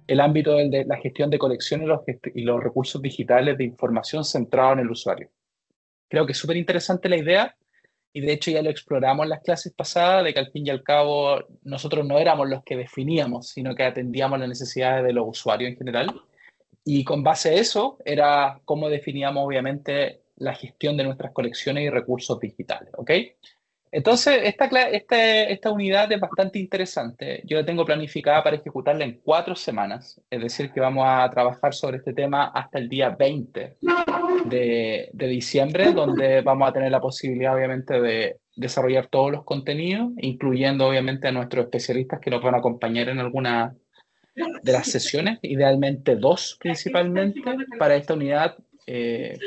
el ámbito de la gestión de colecciones y los recursos digitales de información centrado en el usuario. Creo que es súper interesante la idea y de hecho ya lo exploramos en las clases pasadas, de que al fin y al cabo nosotros no éramos los que definíamos, sino que atendíamos las necesidades de los usuarios en general. Y con base a eso era cómo definíamos obviamente la gestión de nuestras colecciones y recursos digitales, ¿ok? Entonces, esta unidad es bastante interesante. Yo la tengo planificada para ejecutarla en 4 semanas, es decir, que vamos a trabajar sobre este tema hasta el día 20 de diciembre, donde vamos a tener la posibilidad, obviamente, de desarrollar todos los contenidos, incluyendo, obviamente, a nuestros especialistas que nos van a acompañar en alguna de las sesiones, idealmente dos principalmente, para esta unidad. Eh,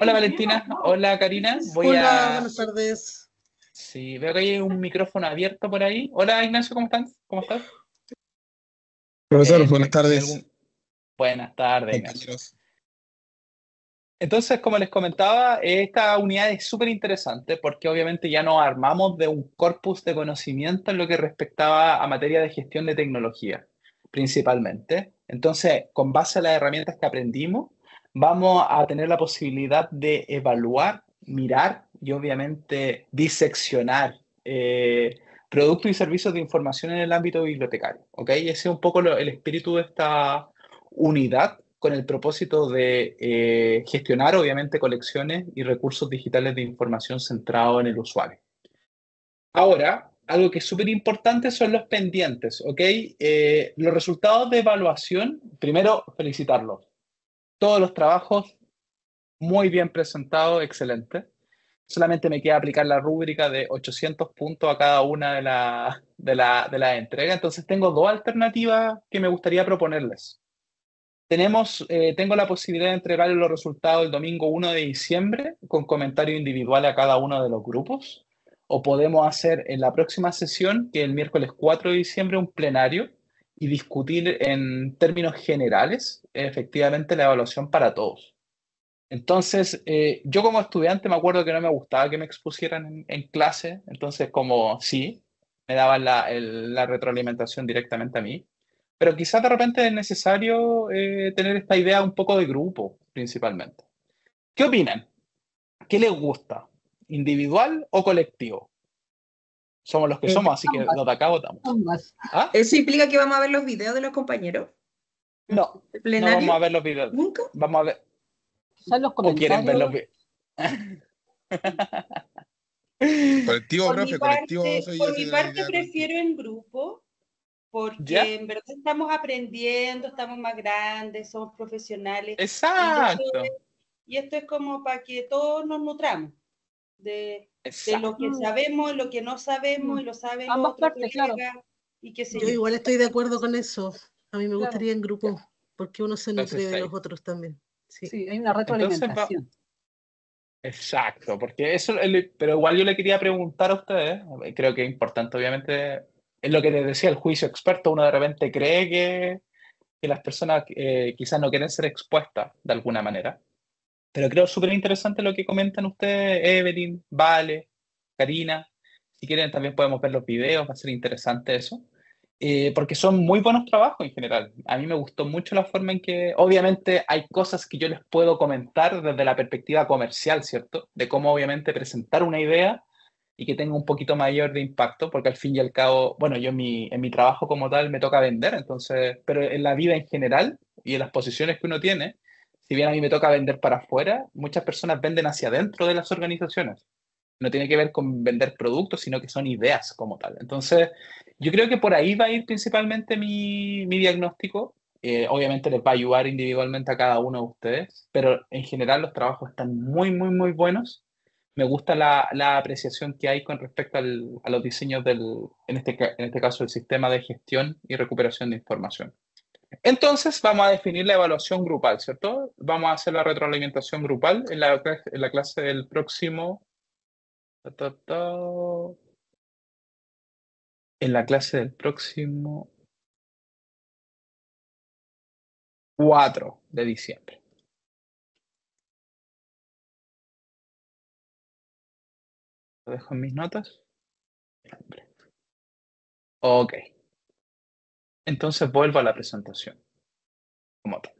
Hola Valentina, hola Karina, Hola, buenas tardes. Sí, veo que hay un micrófono abierto por ahí. Hola Ignacio, ¿cómo estás? ¿Cómo estás? Profesor, buenas ¿Tiene tardes, algún... Buenas tardes, Ignacio. compañeros. Entonces, como les comentaba, esta unidad es súper interesante porque obviamente ya nos armamos de un corpus de conocimiento en lo que respectaba a materia de gestión de tecnología, principalmente. Entonces, con base a las herramientas que aprendimos, vamos a tener la posibilidad de evaluar, mirar y obviamente diseccionar productos y servicios de información en el ámbito bibliotecario. ¿Ok? Ese es un poco el espíritu de esta unidad con el propósito de gestionar, obviamente, colecciones y recursos digitales de información centrados en el usuario. Ahora, algo que es súper importante son los pendientes, ¿ok? Los resultados de evaluación, primero, felicitarlos. Todos los trabajos muy bien presentados, excelente. Solamente me queda aplicar la rúbrica de 800 puntos a cada una de las entregas. Entonces, tengo dos alternativas que me gustaría proponerles. Tengo la posibilidad de entregar los resultados el domingo 1 de diciembre con comentario individual a cada uno de los grupos. O podemos hacer en la próxima sesión, que es el miércoles 4 de diciembre, un plenario y discutir en términos generales efectivamente la evaluación para todos. Entonces, yo como estudiante me acuerdo que no me gustaba que me expusieran en clase, entonces como sí, me daban la retroalimentación directamente a mí. Pero quizás de repente es necesario tener esta idea un poco de grupo, principalmente. ¿Qué opinan? ¿Qué les gusta? ¿Individual o colectivo? Somos los que somos, así que Ambas, lo de acá votamos. ambas. ¿Ah? ¿Eso implica que vamos a ver los videos de los compañeros? No, ¿El no vamos a plenario? ver los videos. ¿Nunca? Vamos a ver. Quizás los ¿O quieren ver los comentarios. videos? Colectivo, profe, colectivo soy yo, Por soy mi de la parte idea colectivo. prefiero en grupo, porque ¿Ya? en verdad estamos aprendiendo, estamos más grandes, somos profesionales, y esto es, Exacto. y esto es como para que todos nos nutramos de lo que Exacto. sabemos, lo que no sabemos, Mm, y lo sabe el ambas otro partes, claro, colega, y qué sé mm, yo. Yo igual estoy de acuerdo con eso. A mí me claro. gustaría en Ya. grupo, porque uno se nutre Entonces de los ahí. otros también. Sí. Sí, hay una Entonces va. retroalimentación. Exacto, porque eso, pero igual yo le quería preguntar a ustedes, creo que es importante, obviamente, es lo que les decía el juicio experto, uno de repente cree que las personas quizás no quieren ser expuestas de alguna manera, pero creo súper interesante lo que comentan ustedes, Evelyn, Vale, Karina, si quieren también podemos ver los videos, va a ser interesante eso. Porque son muy buenos trabajos en general. A mí me gustó mucho la forma en que, obviamente, hay cosas que yo les puedo comentar desde la perspectiva comercial, ¿cierto? De cómo, obviamente, presentar una idea y que tenga un poquito mayor de impacto, porque al fin y al cabo, bueno, yo en mi trabajo como tal me toca vender, entonces, pero en la vida en general y en las posiciones que uno tiene, si bien a mí me toca vender para afuera, muchas personas venden hacia adentro de las organizaciones. No tiene que ver con vender productos, sino que son ideas como tal. Entonces, yo creo que por ahí va a ir principalmente mi diagnóstico. Obviamente les va a ayudar individualmente a cada uno de ustedes, pero en general los trabajos están muy, muy, muy buenos. Me gusta la apreciación que hay con respecto a los diseños en este caso, el sistema de gestión y recuperación de información. Entonces, vamos a definir la evaluación grupal, ¿cierto? Vamos a hacer la retroalimentación grupal en la clase del próximo. Ta, ta, ta. En la clase del próximo 4 de diciembre. Lo dejo en mis notas. Ok. entonces vuelvo a la presentación como tal.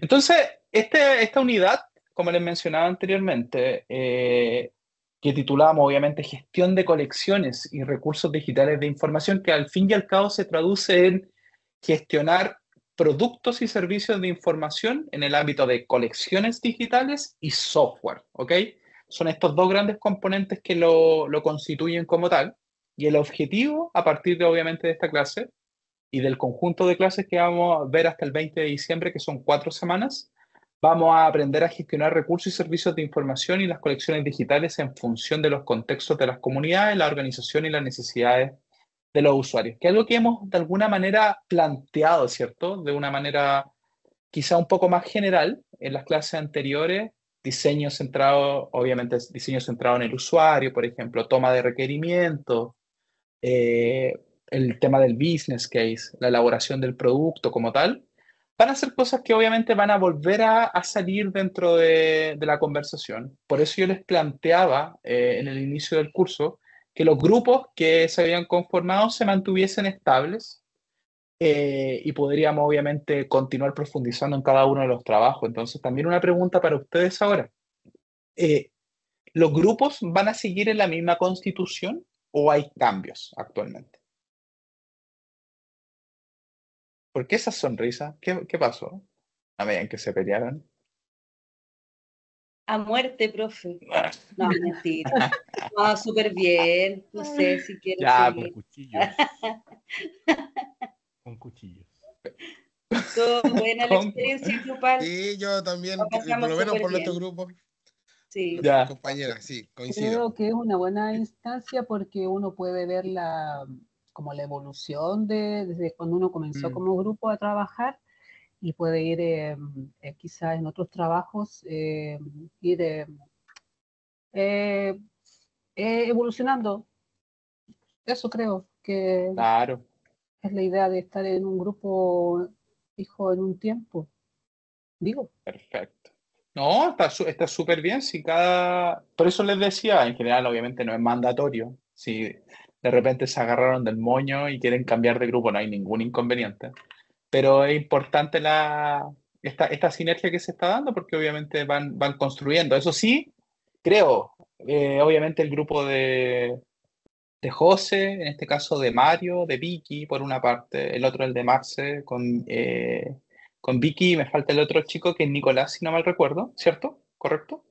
Entonces, esta unidad, como les mencionaba anteriormente, que titulamos obviamente Gestión de Colecciones y Recursos Digitales de Información, que al fin y al cabo se traduce en gestionar productos y servicios de información en el ámbito de colecciones digitales y software, ¿ok? Son estos dos grandes componentes que lo constituyen como tal, y el objetivo, a partir de obviamente de esta clase, y del conjunto de clases que vamos a ver hasta el 20 de diciembre, que son 4 semanas, vamos a aprender a gestionar recursos y servicios de información y las colecciones digitales en función de los contextos de las comunidades, la organización y las necesidades de los usuarios, que es algo que hemos de alguna manera planteado, ¿cierto? De una manera quizá un poco más general en las clases anteriores, diseño centrado, obviamente diseño centrado en el usuario, por ejemplo, toma de requerimientos, el tema del business case, la elaboración del producto como tal, van a ser cosas que obviamente van a volver a salir dentro de la conversación. Por eso yo les planteaba en el inicio del curso que los grupos que se habían conformado se mantuviesen estables y podríamos obviamente continuar profundizando en cada uno de los trabajos. Entonces, también una pregunta para ustedes ahora. ¿Los grupos van a seguir en la misma constitución o hay cambios actualmente? ¿Por qué esa sonrisa? ¿Qué pasó? A medida en que se pelearon. A muerte, profe. No, mentira. No, súper bien. No sé si quiero seguir. Con cuchillos. Con cuchillos. Todo buena la experiencia grupal. Sí, yo también, por lo menos por nuestro grupo. Sí. Ya. Compañera, sí, coincido. Creo que es una buena instancia porque uno puede ver como la evolución desde cuando uno comenzó como grupo a trabajar y puede ir quizás en otros trabajos ir evolucionando. Eso creo que Claro. es la idea de estar en un grupo fijo en un tiempo. Digo. Perfecto. No, está súper bien. Por eso les decía, en general, obviamente no es mandatorio. Si de repente se agarraron del moño y quieren cambiar de grupo, no hay ningún inconveniente. Pero es importante esta sinergia que se está dando porque obviamente van construyendo. Eso sí, creo, obviamente el grupo de José, en este caso de Mario, de Vicky, por una parte, el otro el de Marce, con Vicky, me falta el otro chico que es Nicolás, si no mal recuerdo, ¿cierto? ¿Correcto?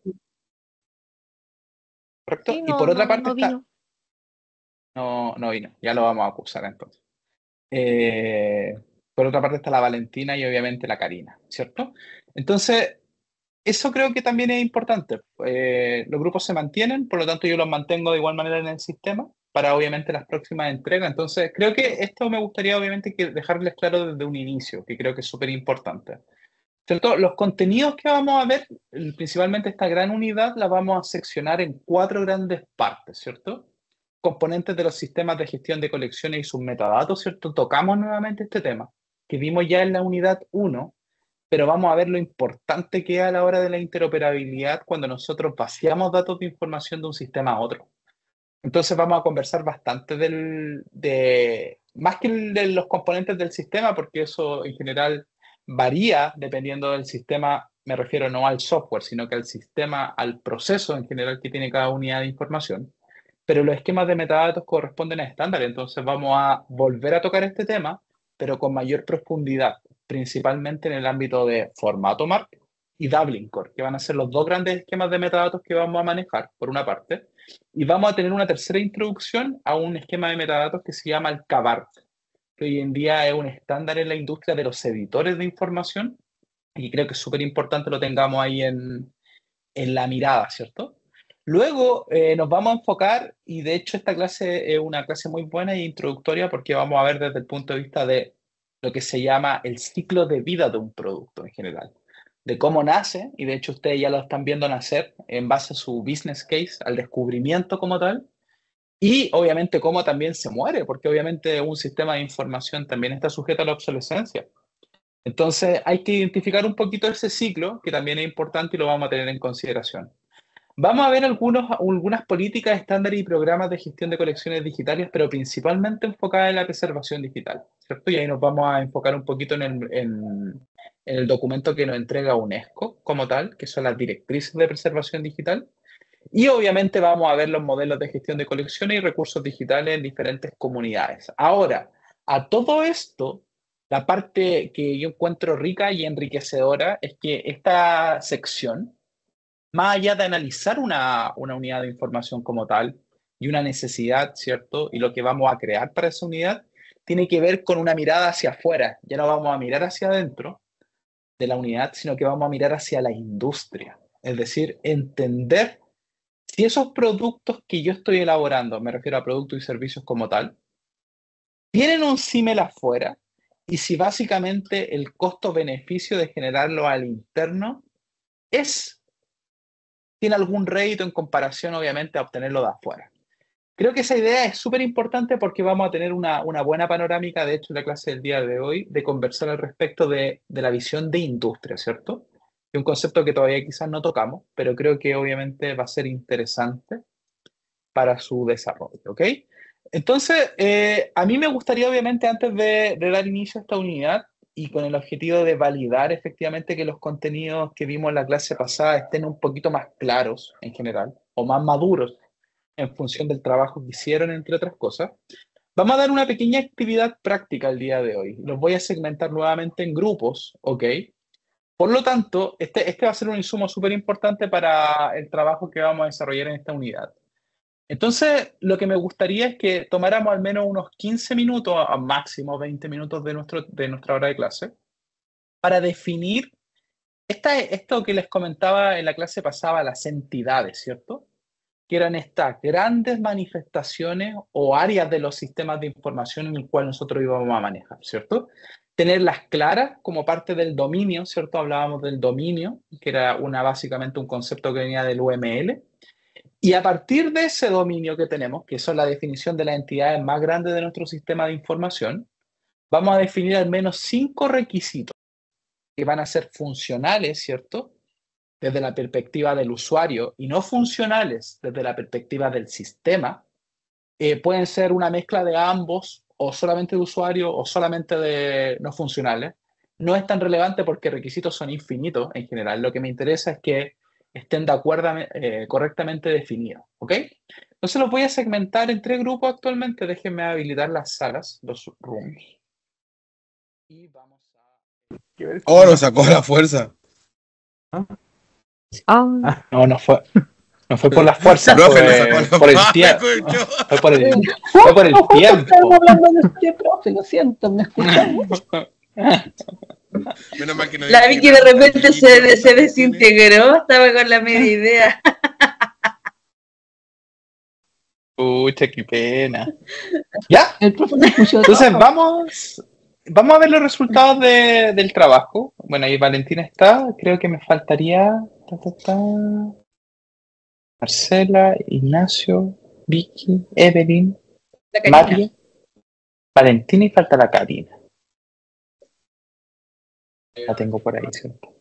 ¿Correcto? Sí, Y por otra parte no vino. no vino, ya lo vamos a acusar entonces. Por otra parte está la Valentina y obviamente la Karina, ¿cierto? Entonces, eso creo que también es importante. Los grupos se mantienen, por lo tanto yo los mantengo de igual manera en el sistema para obviamente las próximas entregas. Entonces, creo que esto me gustaría obviamente dejarles claro desde un inicio, que creo que es súper importante. ¿Cierto? Los contenidos que vamos a ver, principalmente esta gran unidad, la vamos a seccionar en 4 grandes partes, ¿cierto? Componentes de los sistemas de gestión de colecciones y sus metadatos, ¿cierto? Tocamos nuevamente este tema, que vimos ya en la unidad 1, pero vamos a ver lo importante que es a la hora de la interoperabilidad cuando nosotros vaciamos datos de información de un sistema a otro. Entonces vamos a conversar bastante más que de los componentes del sistema, porque eso en general varía dependiendo del sistema, me refiero no al software, sino que al sistema, al proceso en general que tiene cada unidad de información. Pero los esquemas de metadatos corresponden a estándares, entonces vamos a volver a tocar este tema, pero con mayor profundidad, principalmente en el ámbito de formato MARC y Dublin Core, que van a ser los dos grandes esquemas de metadatos que vamos a manejar, por una parte, y vamos a tener una tercera introducción a un esquema de metadatos que se llama el CABART, que hoy en día es un estándar en la industria de los editores de información, y creo que es súper importante lo tengamos ahí en la mirada, ¿cierto? Luego nos vamos a enfocar, y de hecho esta clase es una clase muy buena e introductoria porque vamos a ver desde el punto de vista de lo que se llama el ciclo de vida de un producto en general, de cómo nace, y de hecho ustedes ya lo están viendo nacer en base a su business case, al descubrimiento como tal, y obviamente cómo también se muere, porque obviamente un sistema de información también está sujeto a la obsolescencia. Entonces hay que identificar un poquito ese ciclo, que también es importante y lo vamos a tener en consideración. Vamos a ver algunas políticas estándar y programas de gestión de colecciones digitales, pero principalmente enfocadas en la preservación digital, ¿cierto? Y ahí nos vamos a enfocar un poquito en el documento que nos entrega UNESCO como tal, que son las directrices de preservación digital. Y obviamente vamos a ver los modelos de gestión de colecciones y recursos digitales en diferentes comunidades. Ahora, a todo esto, la parte que yo encuentro rica y enriquecedora es que esta sección, más allá de analizar una unidad de información como tal y una necesidad, ¿cierto? Y lo que vamos a crear para esa unidad, tiene que ver con una mirada hacia afuera. Ya no vamos a mirar hacia adentro de la unidad, sino que vamos a mirar hacia la industria. Es decir, entender si esos productos que yo estoy elaborando, me refiero a productos y servicios como tal, tienen un CIMEL afuera y si básicamente el costo-beneficio de generarlo al interno tiene algún rédito en comparación, obviamente, a obtenerlo de afuera. Creo que esa idea es súper importante porque vamos a tener una buena panorámica, de hecho, en la clase del día de hoy, de conversar al respecto de la visión de industria, ¿cierto? Es un concepto que todavía quizás no tocamos, pero creo que obviamente va a ser interesante para su desarrollo, ¿ok? Entonces, a mí me gustaría, obviamente, antes de dar inicio a esta unidad, y con el objetivo de validar efectivamente que los contenidos que vimos en la clase pasada estén un poquito más claros en general, o más maduros en función del trabajo que hicieron, entre otras cosas, vamos a dar una pequeña actividad práctica el día de hoy. Los voy a segmentar nuevamente en grupos, ¿ok? Por lo tanto, este va a ser un insumo súper importante para el trabajo que vamos a desarrollar en esta unidad. Entonces, lo que me gustaría es que tomáramos al menos unos 15 minutos, a máximo 20 minutos de nuestra hora de clase, para definir esto que les comentaba en la clase pasada, las entidades, ¿cierto? Que eran estas grandes manifestaciones o áreas de los sistemas de información en el cual nosotros íbamos a manejar, ¿cierto? Tenerlas claras como parte del dominio, ¿cierto? Hablábamos del dominio, que era básicamente un concepto que venía del UML. Y a partir de ese dominio que tenemos, que son la definición de las entidades más grandes de nuestro sistema de información, vamos a definir al menos 5 requisitos que van a ser funcionales, ¿cierto? Desde la perspectiva del usuario y no funcionales desde la perspectiva del sistema. Pueden ser una mezcla de ambos, o solamente de usuario o solamente de no funcionales. No es tan relevante porque requisitos son infinitos en general. Lo que me interesa es que estén de acuerdo, correctamente definidos, ¿ok? Entonces los voy a segmentar en 3 grupos actualmente. Déjenme habilitar las salas, los rooms. Y vamos a... Oh, lo sacó a la fuerza. No fue por la fuerza, fue por el tiempo. Fue por el tiempo. Estamos hablando de este profe, lo siento, ¿me escuchamos? Menos mal que no la vi que de repente se desintegró, estaba con la media idea. Pucha, qué pena. ¿Ya? El profe me escuchó. Entonces vamos a ver los resultados del trabajo. Bueno, ahí Valentina está. Creo que me faltaría Marcela, Ignacio, Vicky, Evelyn, María, Valentina y falta la Karina. La tengo por ahí, ¿cierto?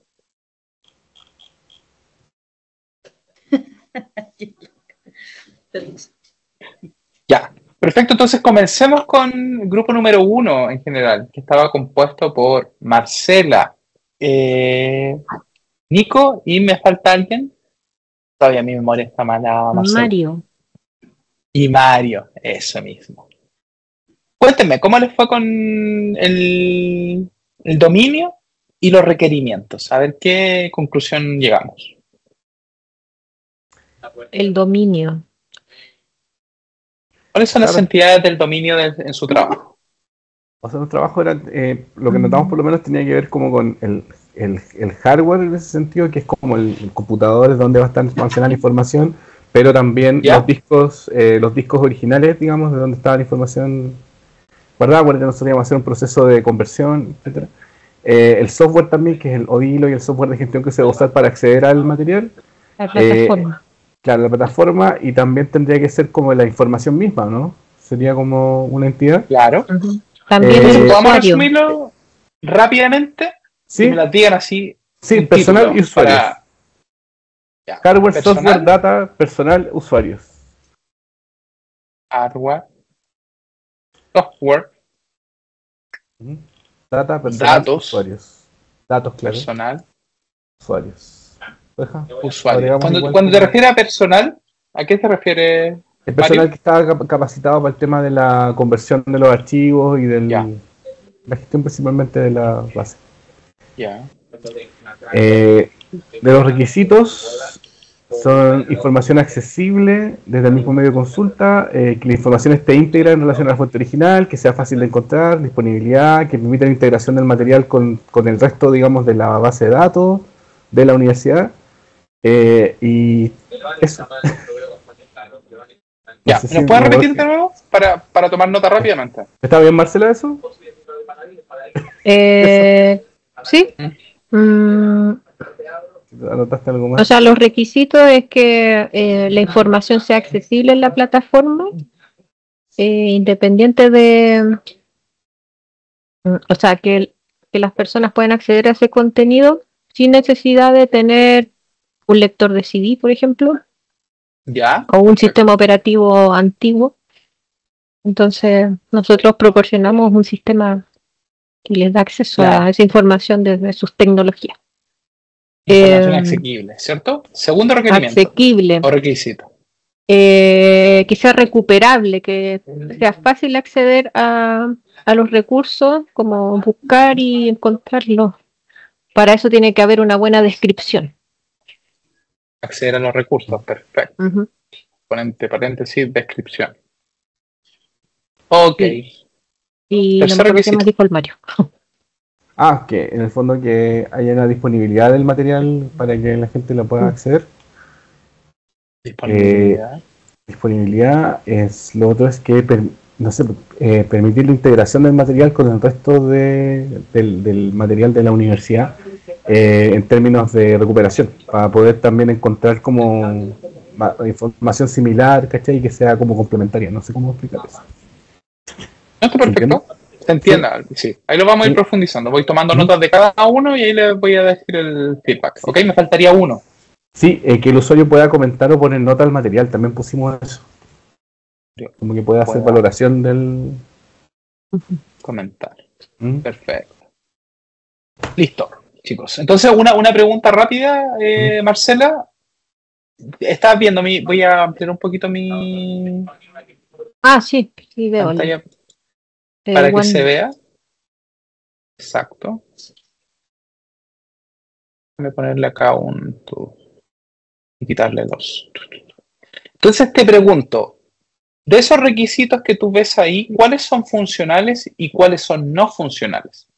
Ya, perfecto. Entonces comencemos con el grupo número 1 en general, que estaba compuesto por Marcela, Nico y me falta alguien. Todavía mi memoria está mala. Marcela. Mario. Y Mario, eso mismo. Cuéntenme, ¿cómo les fue con el dominio y los requerimientos? A ver qué conclusión llegamos. El dominio. ¿Cuáles son las entidades del dominio en su trabajo? O sea, el trabajo era, lo que notamos por lo menos tenía que ver como con el hardware en ese sentido, que es como el computador donde va a estar almacenada la información, pero también los discos originales, digamos, de donde estaba la información guardada, porque nosotros íbamos a hacer un proceso de conversión, etc. El software también, que es el ODILO y el software de gestión que se va a usar para acceder al material. La plataforma. Claro, la plataforma, y también tendría que ser como la información misma, ¿no? Sería como una entidad. Claro. También el ¿Podemos usuario. resumirlo rápidamente? Sí. Y me las digan así. Sí, personal y usuario. Ya. Hardware, Personal. software, data, personal, usuarios. Hardware. Software. Data, personal, Datos. usuarios. Datos, claro. Personal. Usuarios. Usuarios. Cuando te refieres a personal, ¿a qué te refieres? El personal Mario? que está capacitado para el tema de la conversión de los archivos y Ya. la gestión principalmente de la base. Ya. De los requisitos son información accesible desde el mismo medio de consulta, que la información esté íntegra en relación a la fuente original, que sea fácil de encontrar, disponibilidad, que permita la integración del material con el resto, digamos, de la base de datos de la universidad. Y eso. Ya, No sé ¿nos si puedes me repetir acuerdo. de nuevo para tomar nota rápidamente? ¿Está bien, Marcela, eso? Sí. ¿Anotaste algo O más? sea, los requisitos es que la información sea accesible en la plataforma, independiente de, o sea, que las personas puedan acceder a ese contenido sin necesidad de tener un lector de CD, por ejemplo, Ya. o un sistema operativo antiguo. Entonces, nosotros proporcionamos un sistema que les da acceso a esa información desde sus tecnologías. Información asequible, ¿cierto? Segundo requerimiento. Asequible. O requisito. Que sea recuperable, que sea fácil acceder a los recursos, como buscar y encontrarlos. Para eso tiene que haber una buena descripción. Acceder a los recursos, perfecto. Uh-huh. Paréntesis, descripción. Ok. Sí. Y no me Tercer acuerdo qué requisito. más dijo el Mario. Que en el fondo que haya una disponibilidad del material para que la gente lo pueda acceder. Disponibilidad. Disponibilidad es lo otro es que permitir la integración del material con el resto del material de la universidad en términos de recuperación, para poder también encontrar como información similar, ¿cachai? Y que sea como complementaria. No sé cómo explicar eso. No, está perfecto. Se entienda, sí. Ahí lo vamos a ir profundizando. Voy tomando notas de cada uno y ahí les voy a decir el feedback. ¿Ok? Me faltaría uno. Sí, que el usuario pueda comentar o poner nota al material. También pusimos eso. Como que pueda hacer valoración del... Comentar. Perfecto. Listo, chicos. Entonces, una pregunta rápida, Marcela. ¿Estás viendo mi...? Voy a ampliar un poquito mi... Sí, veo. Pantalla para que se vea. Exacto. Voy a ponerle acá y quitarle dos. Entonces te pregunto, de esos requisitos que tú ves ahí, ¿cuáles son funcionales y cuáles son no funcionales?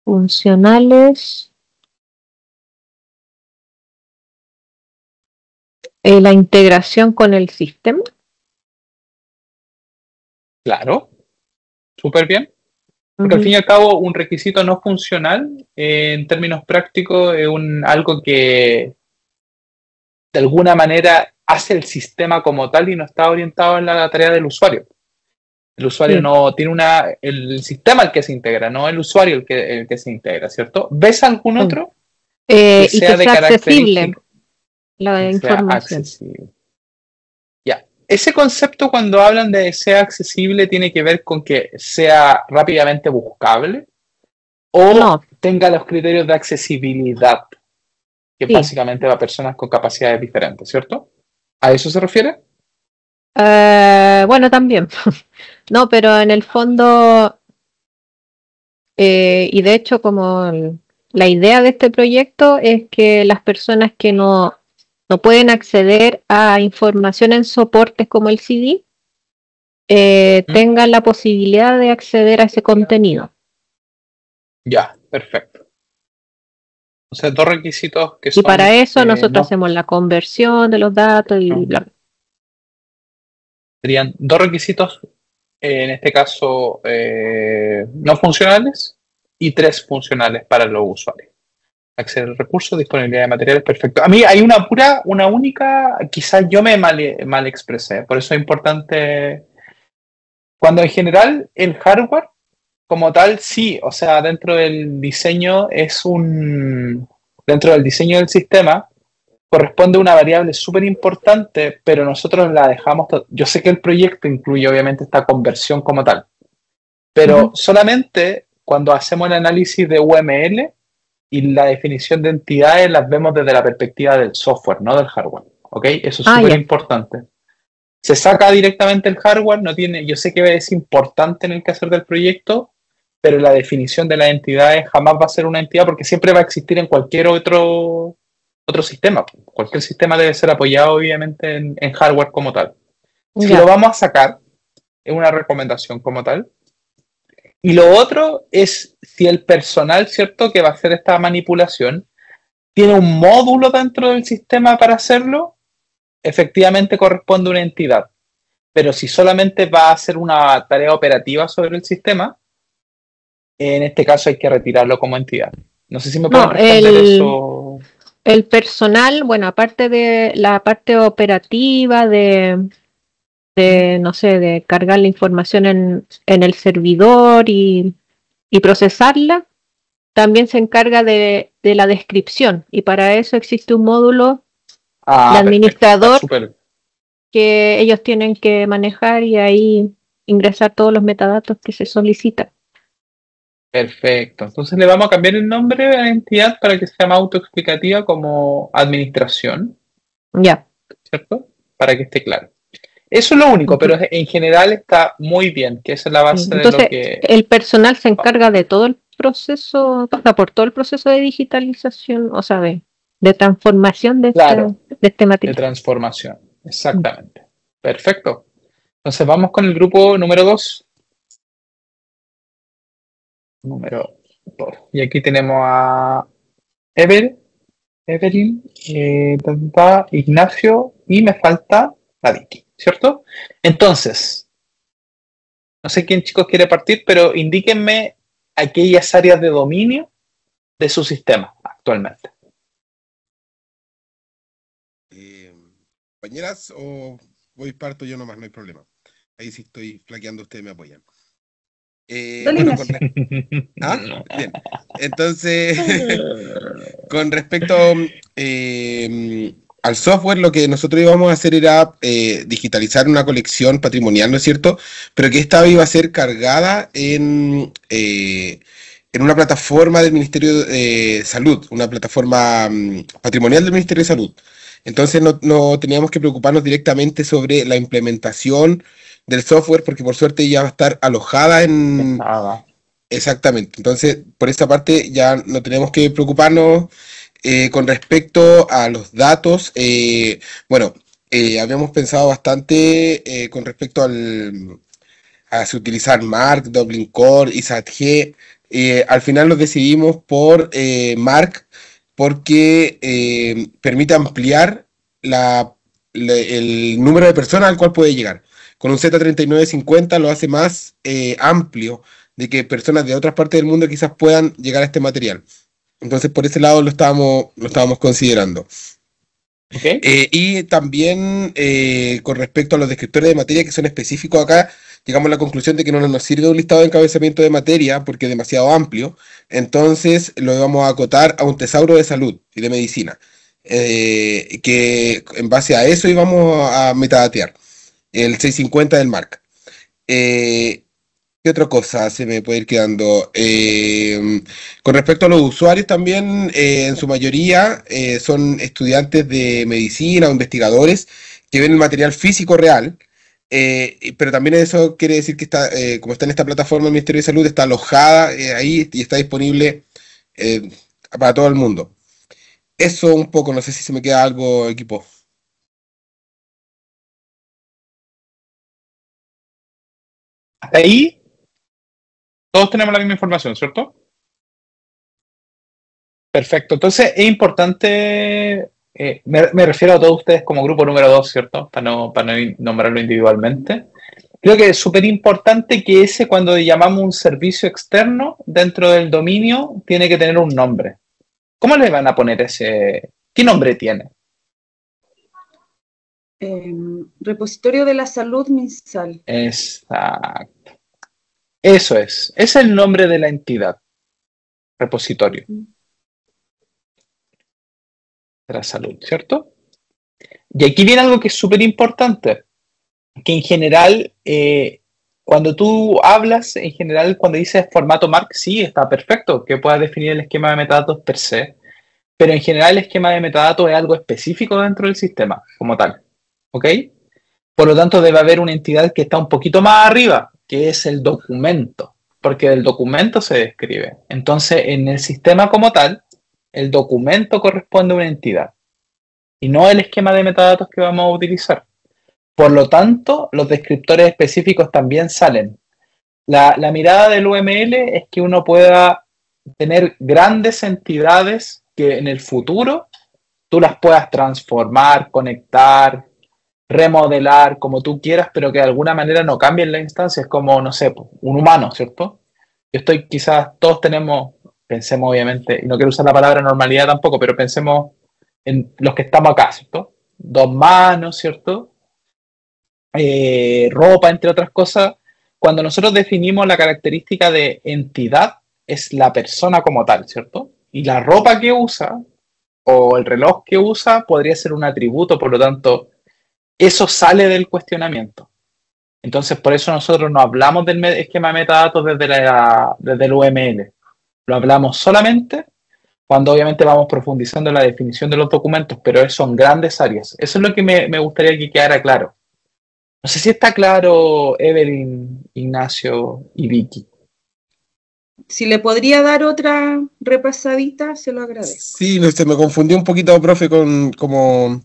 Funcionales. La integración con el sistema. Claro, súper bien. Porque al fin y al cabo un requisito no funcional, en términos prácticos, es algo que de alguna manera hace el sistema como tal y no está orientado en la tarea del usuario. El usuario no tiene el sistema el que se integra, no el usuario el que se integra, ¿cierto? ¿Ves algún otro? Que sea de accesible la información. Accesible. Ya. Ese concepto cuando hablan de sea accesible tiene que ver con que sea rápidamente buscable o tenga los criterios de accesibilidad, que básicamente va a personas con capacidades diferentes, ¿cierto? ¿A eso se refiere? Bueno, también. No, pero en el fondo, y de hecho como la idea de este proyecto es que las personas que no pueden acceder a información en soportes como el CD, tengan la posibilidad de acceder a ese contenido. Ya, perfecto. O sea, dos requisitos que son... Y para eso nosotros hacemos la conversión de los datos y bla. Serían dos requisitos, en este caso, no funcionales y tres funcionales para los usuarios. Acceder al recurso, disponibilidad de materiales, perfecto. A mí hay una única, quizás yo me mal expresé, por eso es importante, cuando en general el hardware como tal, sí, o sea, dentro del diseño dentro del diseño del sistema, corresponde una variable súper importante, pero nosotros la dejamos, yo sé que el proyecto incluye obviamente esta conversión como tal, pero solamente cuando hacemos el análisis de UML y la definición de entidades las vemos desde la perspectiva del software, no del hardware, ¿ok? Eso es súper importante. Se saca directamente el hardware, yo sé que es importante en el caso del proyecto, pero la definición de las entidades jamás va a ser una entidad porque siempre va a existir en cualquier otro sistema. Cualquier sistema debe ser apoyado obviamente en hardware como tal. Si lo vamos a sacar, es una recomendación como tal. Y lo otro es si el personal, ¿cierto?, que va a hacer esta manipulación, tiene un módulo dentro del sistema para hacerlo, efectivamente corresponde a una entidad. Pero si solamente va a hacer una tarea operativa sobre el sistema, en este caso hay que retirarlo como entidad. No sé si me pueden responder eso. El personal, bueno, aparte de la parte operativa no sé, de cargar la información en el servidor y procesarla, también se encarga de la descripción, y para eso existe un módulo de administrador que ellos tienen que manejar y ahí ingresar todos los metadatos que se solicitan. Perfecto. Entonces le vamos a cambiar el nombre a la entidad para que sea más autoexplicativa como administración. Ya. ¿Cierto? Para que esté claro. Eso es lo único, pero en general está muy bien, que esa es la base. Entonces, de lo que... el personal se encarga de todo el proceso, por todo el proceso de digitalización, o sea, de transformación de este material. De transformación, exactamente. Perfecto. Entonces vamos con el grupo número 2. Número 2. Y aquí tenemos a Evelyn, Ignacio y me falta la Vicky, ¿cierto? Entonces, no sé quién, chicos, quiere partir, pero indíquenme aquellas áreas de dominio de su sistema actualmente. Compañeras, o parto yo nomás, no hay problema. Ahí sí estoy flaqueando, ustedes me apoyan. Bueno, bien. Entonces, con respecto al software, lo que nosotros íbamos a hacer era digitalizar una colección patrimonial, ¿no es cierto? Pero que esta iba a ser cargada en una plataforma del Ministerio de Salud, una plataforma patrimonial del Ministerio de Salud. Entonces no teníamos que preocuparnos directamente sobre la implementación del software, porque por suerte ya va a estar alojada en... Exactamente. Entonces, por esta parte ya no tenemos que preocuparnos. Con respecto a los datos, habíamos pensado bastante con respecto a utilizar Mark, Dublin Core, ISAT-G. Al final nos decidimos por Mark porque permite ampliar el número de personas al cual puede llegar. Con un Z3950 lo hace más amplio, de que personas de otras partes del mundo quizás puedan llegar a este material. Entonces, por ese lado lo estábamos considerando. Okay. Y también con respecto a los descriptores de materia que son específicos acá, llegamos a la conclusión de que no nos sirve un listado de encabezamiento de materia porque es demasiado amplio. Entonces lo vamos a acotar a un tesauro de salud y de medicina, que en base a eso íbamos a metadatear el 650 del Mark. ¿Qué otra cosa se me puede ir quedando? Con respecto a los usuarios también, en su mayoría son estudiantes de medicina o investigadores que ven el material físico real, pero también eso quiere decir que está, como está en esta plataforma del Ministerio de Salud, está alojada ahí y está disponible para todo el mundo. Eso un poco, no sé si se me queda algo, equipo. Hasta ahí todos tenemos la misma información, ¿cierto? Perfecto. Entonces es importante, me refiero a todos ustedes como grupo número 2, ¿cierto? Para no nombrarlo individualmente. Creo que es súper importante que cuando llamamos un servicio externo dentro del dominio, tiene que tener un nombre. ¿Cómo le van a poner ese? ¿Qué nombre tiene? Repositorio de la Salud MinSal. Exacto. Eso es el nombre de la entidad. Repositorio de la salud, ¿cierto? Y aquí viene algo que es súper importante, que en general, cuando tú hablas, en general, cuando dices formato MARC, sí, está perfecto, que puedas definir el esquema de metadatos per se, pero en general el esquema de metadatos es algo específico dentro del sistema, como tal, ¿ok? Por lo tanto, debe haber una entidad que está un poquito más arriba, que es el documento, porque del documento se describe. Entonces, en el sistema como tal, el documento corresponde a una entidad y no el esquema de metadatos que vamos a utilizar. Por lo tanto, los descriptores específicos también salen. La mirada del UML es que uno pueda tener grandes entidades que en el futuro tú las puedas transformar, conectar, remodelar, como tú quieras, pero que de alguna manera no cambien la instancia. Es como, no sé, un humano, ¿cierto? Yo estoy, quizás todos tenemos, pensemos obviamente, y no quiero usar la palabra normalidad tampoco, pero pensemos en los que estamos acá, ¿cierto? 2 manos, ¿cierto? Ropa, entre otras cosas. Cuando nosotros definimos la característica de entidad, es la persona como tal, ¿cierto? Y la ropa que usa o el reloj que usa podría ser un atributo, por lo tanto, eso sale del cuestionamiento. Entonces, por eso nosotros no hablamos del esquema de metadatos desde el UML. Lo hablamos solamente cuando obviamente vamos profundizando en la definición de los documentos, pero son grandes áreas. Eso es lo que me gustaría que quedara claro. No sé si está claro, Evelyn, Ignacio y Vicky. Si le podría dar otra repasadita, se lo agradezco. Sí, se me confundió un poquito, profe, con como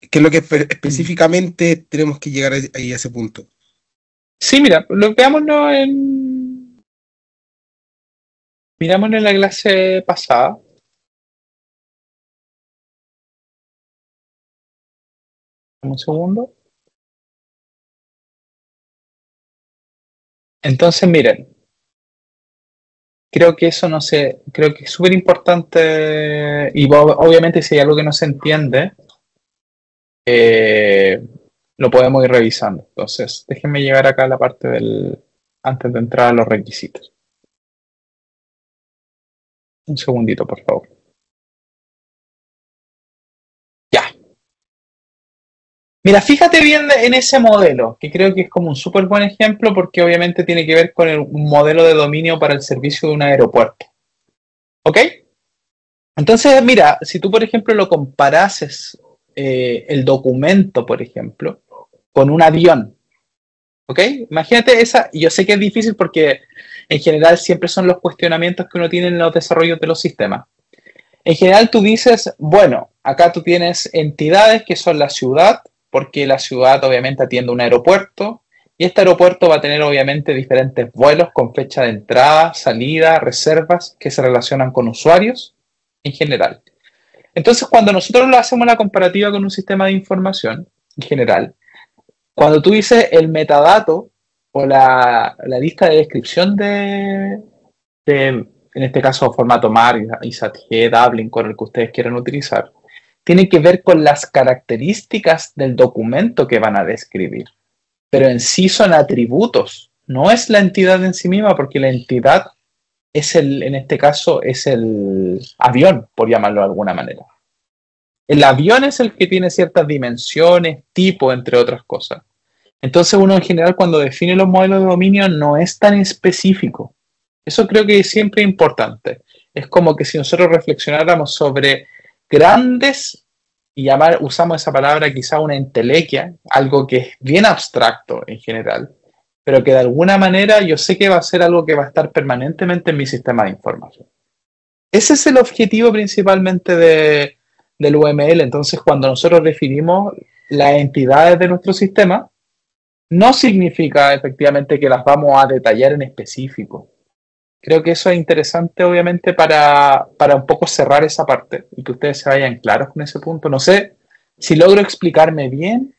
qué es lo que específicamente tenemos que llegar ahí a ese punto. Sí, mira, veámoslo mirámoslo en la clase pasada. Un segundo. Entonces, miren, creo que eso no sé, creo que es súper importante y obviamente si hay algo que no se entiende, lo podemos ir revisando. Entonces, déjenme llegar acá a la parte antes de entrar a los requisitos. Un segundito, por favor. Ya. Mira, fíjate bien en ese modelo, que creo que es como un súper buen ejemplo porque obviamente tiene que ver con un modelo de dominio para el servicio de un aeropuerto. ¿Ok? Entonces, mira, si tú, por ejemplo, lo comparases el documento, por ejemplo, con un avión, ¿ok? Imagínate esa, y yo sé que es difícil porque en general siempre son los cuestionamientos que uno tiene en los desarrollos de los sistemas. En general tú dices, bueno, acá tú tienes entidades que son la ciudad, porque la ciudad obviamente atiende un aeropuerto, y este aeropuerto va a tener obviamente diferentes vuelos con fecha de entrada, salida, reservas que se relacionan con usuarios en general. Entonces, cuando nosotros lo hacemos la comparativa con un sistema de información en general, cuando tú dices el metadato o la lista de descripción de, en este caso, formato MAR, ISATG, Dublin, con el que ustedes quieran utilizar, tiene que ver con las características del documento que van a describir. Pero en sí son atributos, no es la entidad en sí misma, porque la entidad es en este caso, es el avión, por llamarlo de alguna manera. El avión es el que tiene ciertas dimensiones, tipo, entre otras cosas. Entonces uno en general cuando define los modelos de dominio no es tan específico. Eso creo que es siempre importante. Es como que si nosotros reflexionáramos sobre grandes, y usamos esa palabra quizá una entelequia, algo que es bien abstracto en general, pero que de alguna manera yo sé que va a ser algo que va a estar permanentemente en mi sistema de información. Ese es el objetivo principalmente del UML. Entonces, cuando nosotros definimos las entidades de nuestro sistema, no significa efectivamente que las vamos a detallar en específico. Creo que eso es interesante, obviamente, para un poco cerrar esa parte y que ustedes se vayan claros con ese punto. No sé si logro explicarme bien.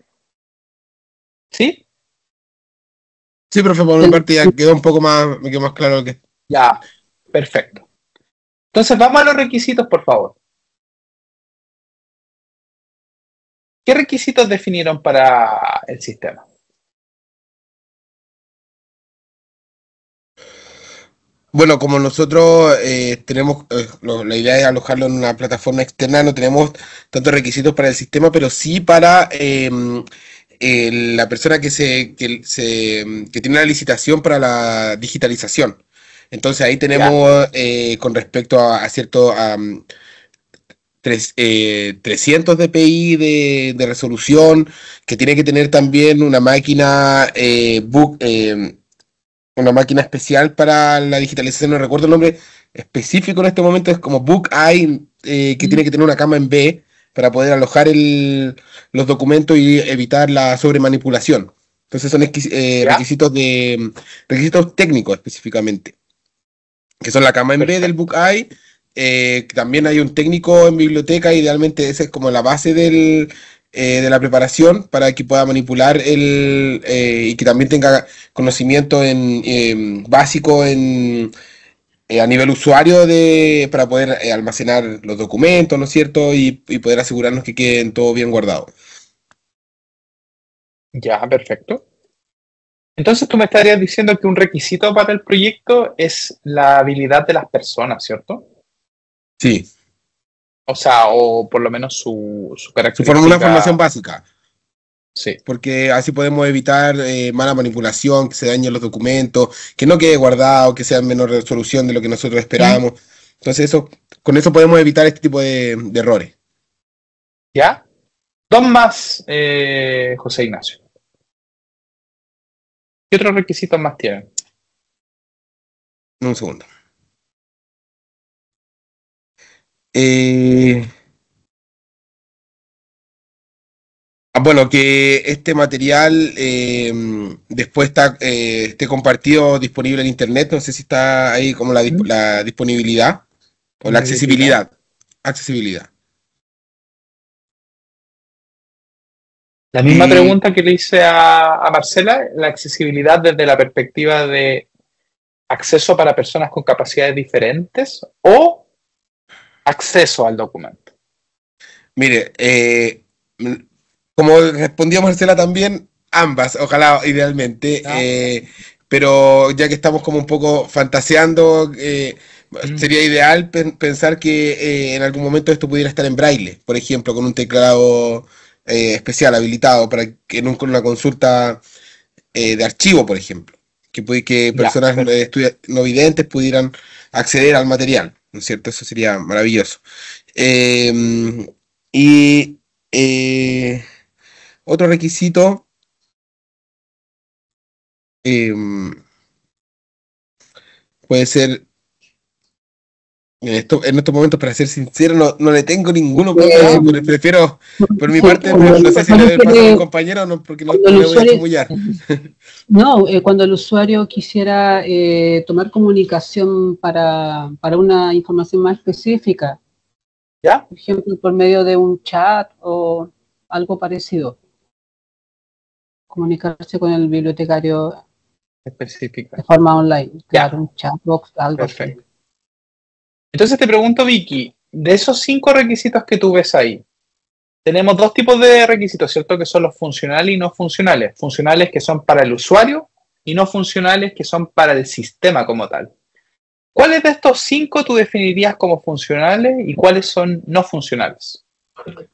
¿Sí? Sí, profe, por mi parte ya quedó un poco más, me quedó más claro que. Ya, perfecto. Entonces, vamos a los requisitos, por favor. ¿Qué requisitos definieron para el sistema? Bueno, como nosotros tenemos la idea de alojarlo en una plataforma externa, no tenemos tantos requisitos para el sistema, pero sí para la persona que tiene la licitación para la digitalización. Entonces ahí tenemos con respecto a cierto 300 dpi de resolución, que tiene que tener también una máquina una máquina especial para la digitalización, no recuerdo el nombre específico en este momento, es como BookEye, que tiene que tener una cama en B para poder alojar los documentos y evitar la sobremanipulación. Entonces son requisitos técnicos específicamente, que son la cama en B del BookEye. También hay un técnico en biblioteca, idealmente esa es como la base de la preparación para que pueda manipular y que también tenga conocimiento básico a nivel usuario para poder almacenar los documentos, ¿no es cierto? Y poder asegurarnos que queden todo bien guardado. Ya, perfecto. Entonces tú me estarías diciendo que un requisito para el proyecto es la habilidad de las personas, ¿cierto? Sí. O sea, o por lo menos su característica. Una formación básica. Sí. Porque así podemos evitar mala manipulación, que se dañen los documentos, que no quede guardado, que sea en menor resolución de lo que nosotros esperábamos. Entonces con eso podemos evitar este tipo de errores. ¿Ya? Dos más, José Ignacio. ¿Qué otros requisitos más tienen? Un segundo. Bueno, que este material después esté compartido, disponible en internet. No sé si está ahí como la disponibilidad o la accesibilidad. Accesibilidad. La misma pregunta que le hice a Marcela, la accesibilidad desde la perspectiva de acceso para personas con capacidades diferentes o acceso al documento. Mire, como respondió Marcela también, ambas, ojalá idealmente, pero ya que estamos como un poco fantaseando, sería ideal pensar que en algún momento esto pudiera estar en braille, por ejemplo, con un teclado especial habilitado para que en una consulta de archivo, por ejemplo, que personas no videntes pudieran acceder al material, ¿no es cierto? Eso sería maravilloso. Y otro requisito puede ser, en estos momentos, para ser sincero, no le tengo ninguno, pero prefiero, por mi parte, no sé si le pasa a mi compañero, no, porque no le voy a chamullar. No, cuando el usuario quisiera tomar comunicación para una información más específica, ¿ya? Por ejemplo, por medio de un chat o algo parecido. Comunicarse con el bibliotecario específica de forma online. Claro, un chatbox, algo perfecto. Así. Entonces te pregunto, Vicky, de esos 5 requisitos que tú ves ahí, tenemos 2 tipos de requisitos, ¿cierto? Que son los funcionales y no funcionales. Funcionales que son para el usuario y no funcionales que son para el sistema como tal. ¿Cuáles de estos 5 tú definirías como funcionales y cuáles son no funcionales?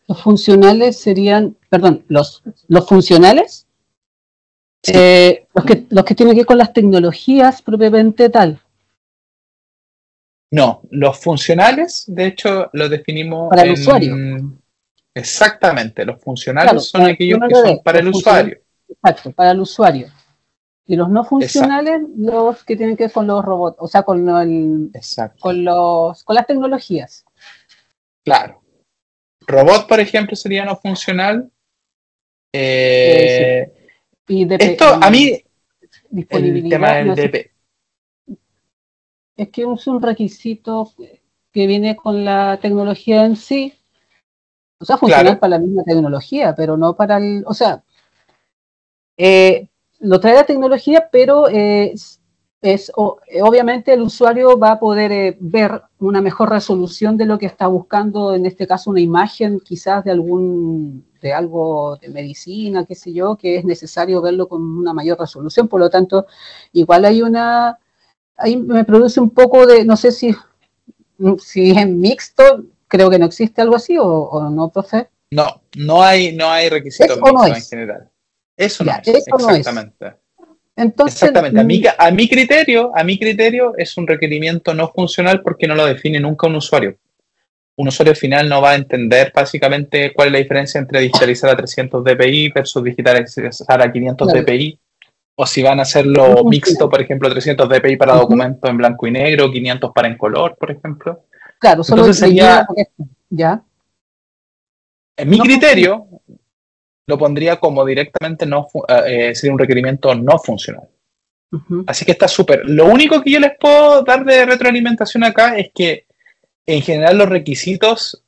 Los funcionales serían, perdón, los funcionales, sí. los que tienen que ver con las tecnologías propiamente tal. No, los funcionales, de hecho, los definimos para el usuario. Exactamente, los funcionales son aquellos que son para el usuario. Exacto, para el usuario. Y los no funcionales, los que tienen que ver con los robots, o sea, con las tecnologías. Claro. Robot, por ejemplo, sería no funcional. Sí. Y esto, a mí, el tema del DP. Es que es un requisito que viene con la tecnología en sí. O sea, funcional para la misma tecnología, pero no para el... O sea, lo trae la tecnología, pero obviamente el usuario va a poder ver una mejor resolución de lo que está buscando, en este caso una imagen quizás de algo de medicina, qué sé yo, que es necesario verlo con una mayor resolución. Por lo tanto, igual ahí me produce un poco de, no sé si es mixto, creo que no existe algo así, o no, profe. No hay requisitos mixtos en general. Eso no es, exactamente. Entonces, exactamente. A mi criterio es un requerimiento no funcional porque no lo define nunca un usuario. Un usuario final no va a entender básicamente cuál es la diferencia entre digitalizar a 300 dpi versus digitalizar a 500 dpi, o si van a hacerlo mixto, por ejemplo, 300 dpi para documentos en blanco y negro, 500 para en color, por ejemplo. Claro, solo entonces sería, ¿ya? En mi criterio, lo pondría como directamente sería un requerimiento no funcional. Así que está súper. Lo único que yo les puedo dar de retroalimentación acá es que en general los requisitos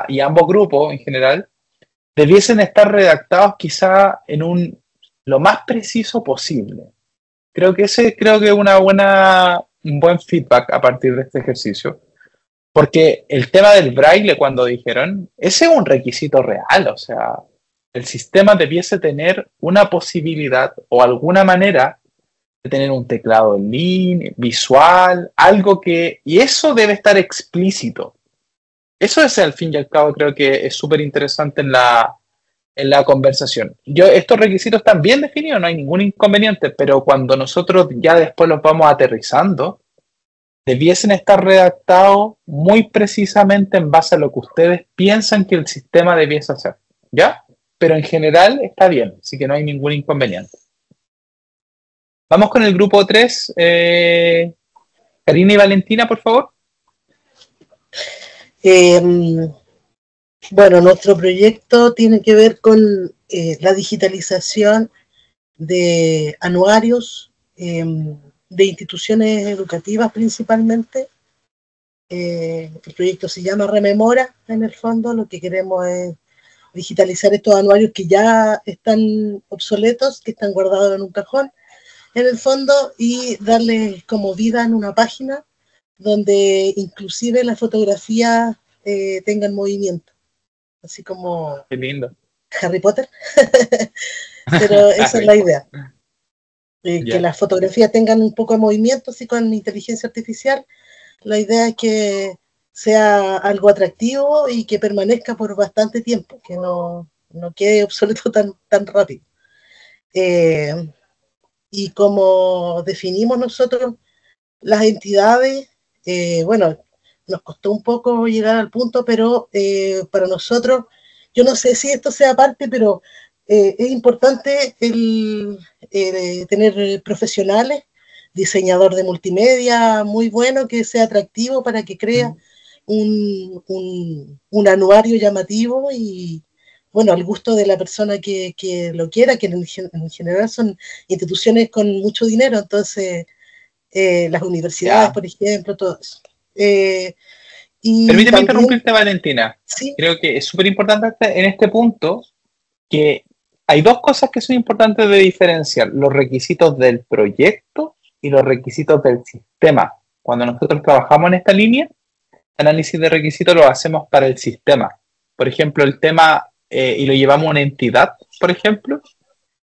y ambos grupos en general debiesen estar redactados quizá en lo más preciso posible. Creo que es un buen feedback a partir de este ejercicio. Porque el tema del braille, cuando dijeron, ese es un requisito real, o sea, el sistema debiese tener una posibilidad o alguna manera de tener un teclado en línea, visual, y eso debe estar explícito. Eso es, al fin y al cabo, creo que es súper interesante en la conversación. Estos requisitos están bien definidos, no hay ningún inconveniente, pero cuando nosotros ya después los vamos aterrizando, debiesen estar redactados muy precisamente en base a lo que ustedes piensan que el sistema debiese hacer, ¿ya? Pero en general está bien, así que no hay ningún inconveniente. Vamos con el grupo 3. Karina y Valentina, por favor. Bueno, nuestro proyecto tiene que ver con la digitalización de anuarios, de instituciones educativas principalmente. El proyecto se llama Rememora, en el fondo. Lo que queremos es digitalizar estos anuarios que ya están obsoletos, que están guardados en un cajón, en el fondo, y darles como vida en una página donde inclusive las fotografías tengan movimiento, así como qué lindo. Harry Potter. Pero esa es la idea. Que las fotografías tengan un poco de movimiento, así con inteligencia artificial. La idea es que sea algo atractivo y que permanezca por bastante tiempo, que no quede obsoleto tan rápido. Y como definimos nosotros las entidades, bueno, nos costó un poco llegar al punto, pero para nosotros, yo no sé si esto sea parte, pero es importante tener profesionales, diseñador de multimedia muy bueno, que sea atractivo para que crea un anuario llamativo y, bueno, al gusto de la persona que lo quiera, que en general son instituciones con mucho dinero, entonces las universidades, por ejemplo, todo eso. Permíteme interrumpirte, Valentina. ¿Sí? Creo que es súper importante en este punto que hay dos cosas que son importantes de diferenciar: los requisitos del proyecto y los requisitos del sistema. Cuando nosotros trabajamos en esta línea, análisis de requisitos lo hacemos para el sistema. Por ejemplo, el tema, y lo llevamos a una entidad, por ejemplo,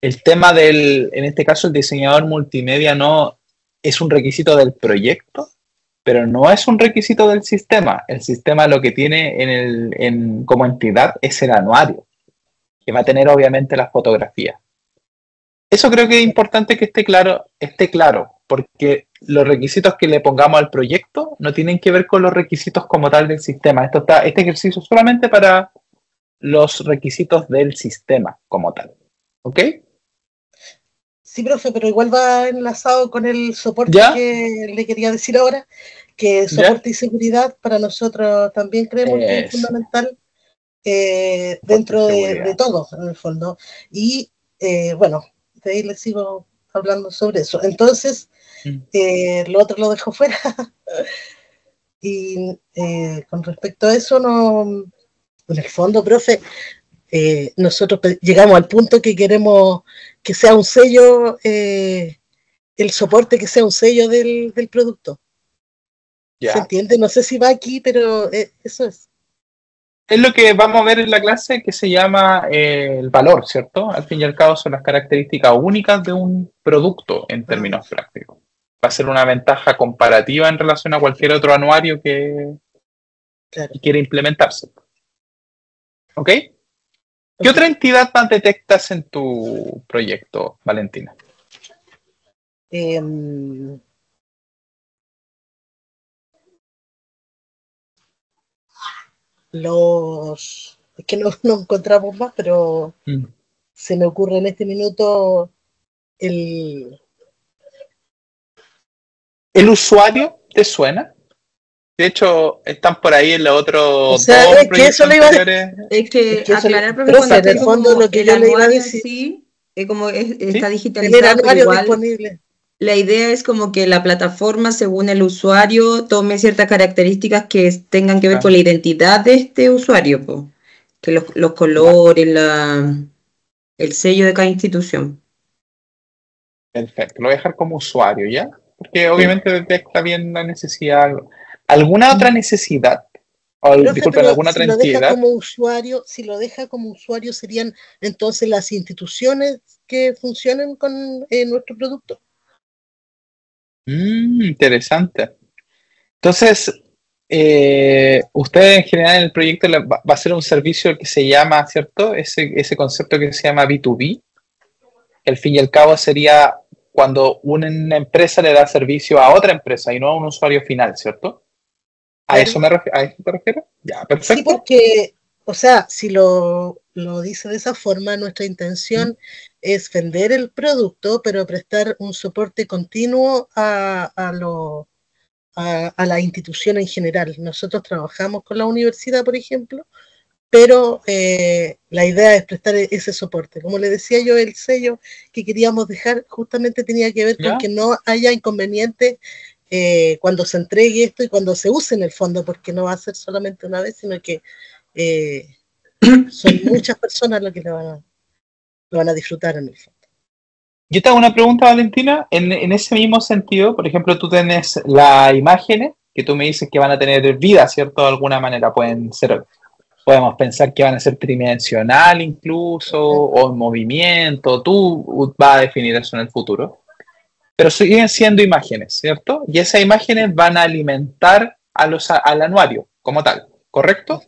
el tema en este caso, el diseñador multimedia no es un requisito del proyecto, pero no es un requisito del sistema. El sistema lo que tiene como entidad es el anuario, que va a tener obviamente las fotografías. Eso creo que es importante que esté claro, porque los requisitos que le pongamos al proyecto no tienen que ver con los requisitos como tal del sistema. Este ejercicio es solamente para los requisitos del sistema como tal. ¿Ok? Sí, profe, pero igual va enlazado con el soporte que le quería decir ahora, que soporte y seguridad para nosotros también creemos que es fundamental dentro de todo, en el fondo. Y bueno, de ahí les sigo hablando sobre eso. Entonces, lo otro lo dejo fuera. Y con respecto a eso, en el fondo, profe, nosotros llegamos al punto que queremos que sea un sello el soporte que sea un sello del producto. Ya. ¿Se entiende? No sé si va aquí, pero eso es. Es lo que vamos a ver en la clase que se llama el valor, ¿cierto? Al fin y al cabo son las características únicas de un producto en términos prácticos. Va a ser una ventaja comparativa en relación a cualquier otro anuario que quiera implementarse. ¿Ok? ¿Qué otra entidad más detectas en tu proyecto, Valentina? Es que no encontramos más, pero se me ocurre en este minuto el usuario, ¿te suena? De hecho, están por ahí en los otros es que proyectos eso le iba anteriores. Es que aclarar, profe, cuando en el fondo lo que yo le iba a decir, sí, como está tener digitalizado, pero anuarios igual disponibles. la idea es como que la plataforma, según el usuario, tome ciertas características que tengan que ver con la identidad de este usuario, po. Que los colores, el sello de cada institución. Perfecto, lo voy a dejar como usuario, ¿ya? Porque obviamente detecta bien la necesidad. ¿Alguna otra necesidad? Disculpen, ¿alguna otra entidad? Si lo deja como usuario, serían entonces las instituciones que funcionen con nuestro producto. Interesante. Entonces, usted en general en el proyecto va a ser un servicio que se llama, ¿cierto? Ese concepto que se llama B2B. Al fin y al cabo sería cuando una empresa le da servicio a otra empresa y no a un usuario final, ¿cierto? ¿A eso te refieres? Ya, perfecto. Sí, porque, o sea, si lo dice de esa forma, nuestra intención es vender el producto, pero prestar un soporte continuo a la institución en general. Nosotros trabajamos con la universidad, por ejemplo, pero la idea es prestar ese soporte. Como le decía yo, el sello que queríamos dejar justamente tenía que ver con que no haya inconvenientes cuando se entregue esto y cuando se use en el fondo, porque no va a ser solamente una vez, sino que son muchas personas las que lo van a disfrutar en el fondo. Yo te hago una pregunta, Valentina. En ese mismo sentido, por ejemplo, tú tienes las imágenes que tú me dices que van a tener vida, ¿cierto? De alguna manera podemos pensar que van a ser tridimensional incluso, o en movimiento. Tú vas a definir eso en el futuro. Pero siguen siendo imágenes, ¿cierto? Y esas imágenes van a alimentar al anuario como tal, ¿correcto?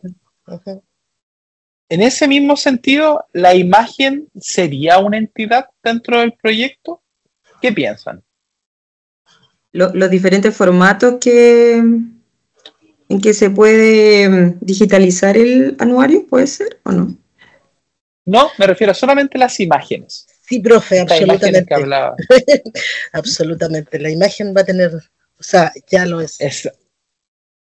En ese mismo sentido, ¿la imagen sería una entidad dentro del proyecto? ¿Qué piensan? Los diferentes formatos en que se puede digitalizar el anuario, ¿puede ser o no? No, me refiero solamente a las imágenes. Sí, profe, absolutamente. Absolutamente. La imagen va a tener, o sea, ya lo es.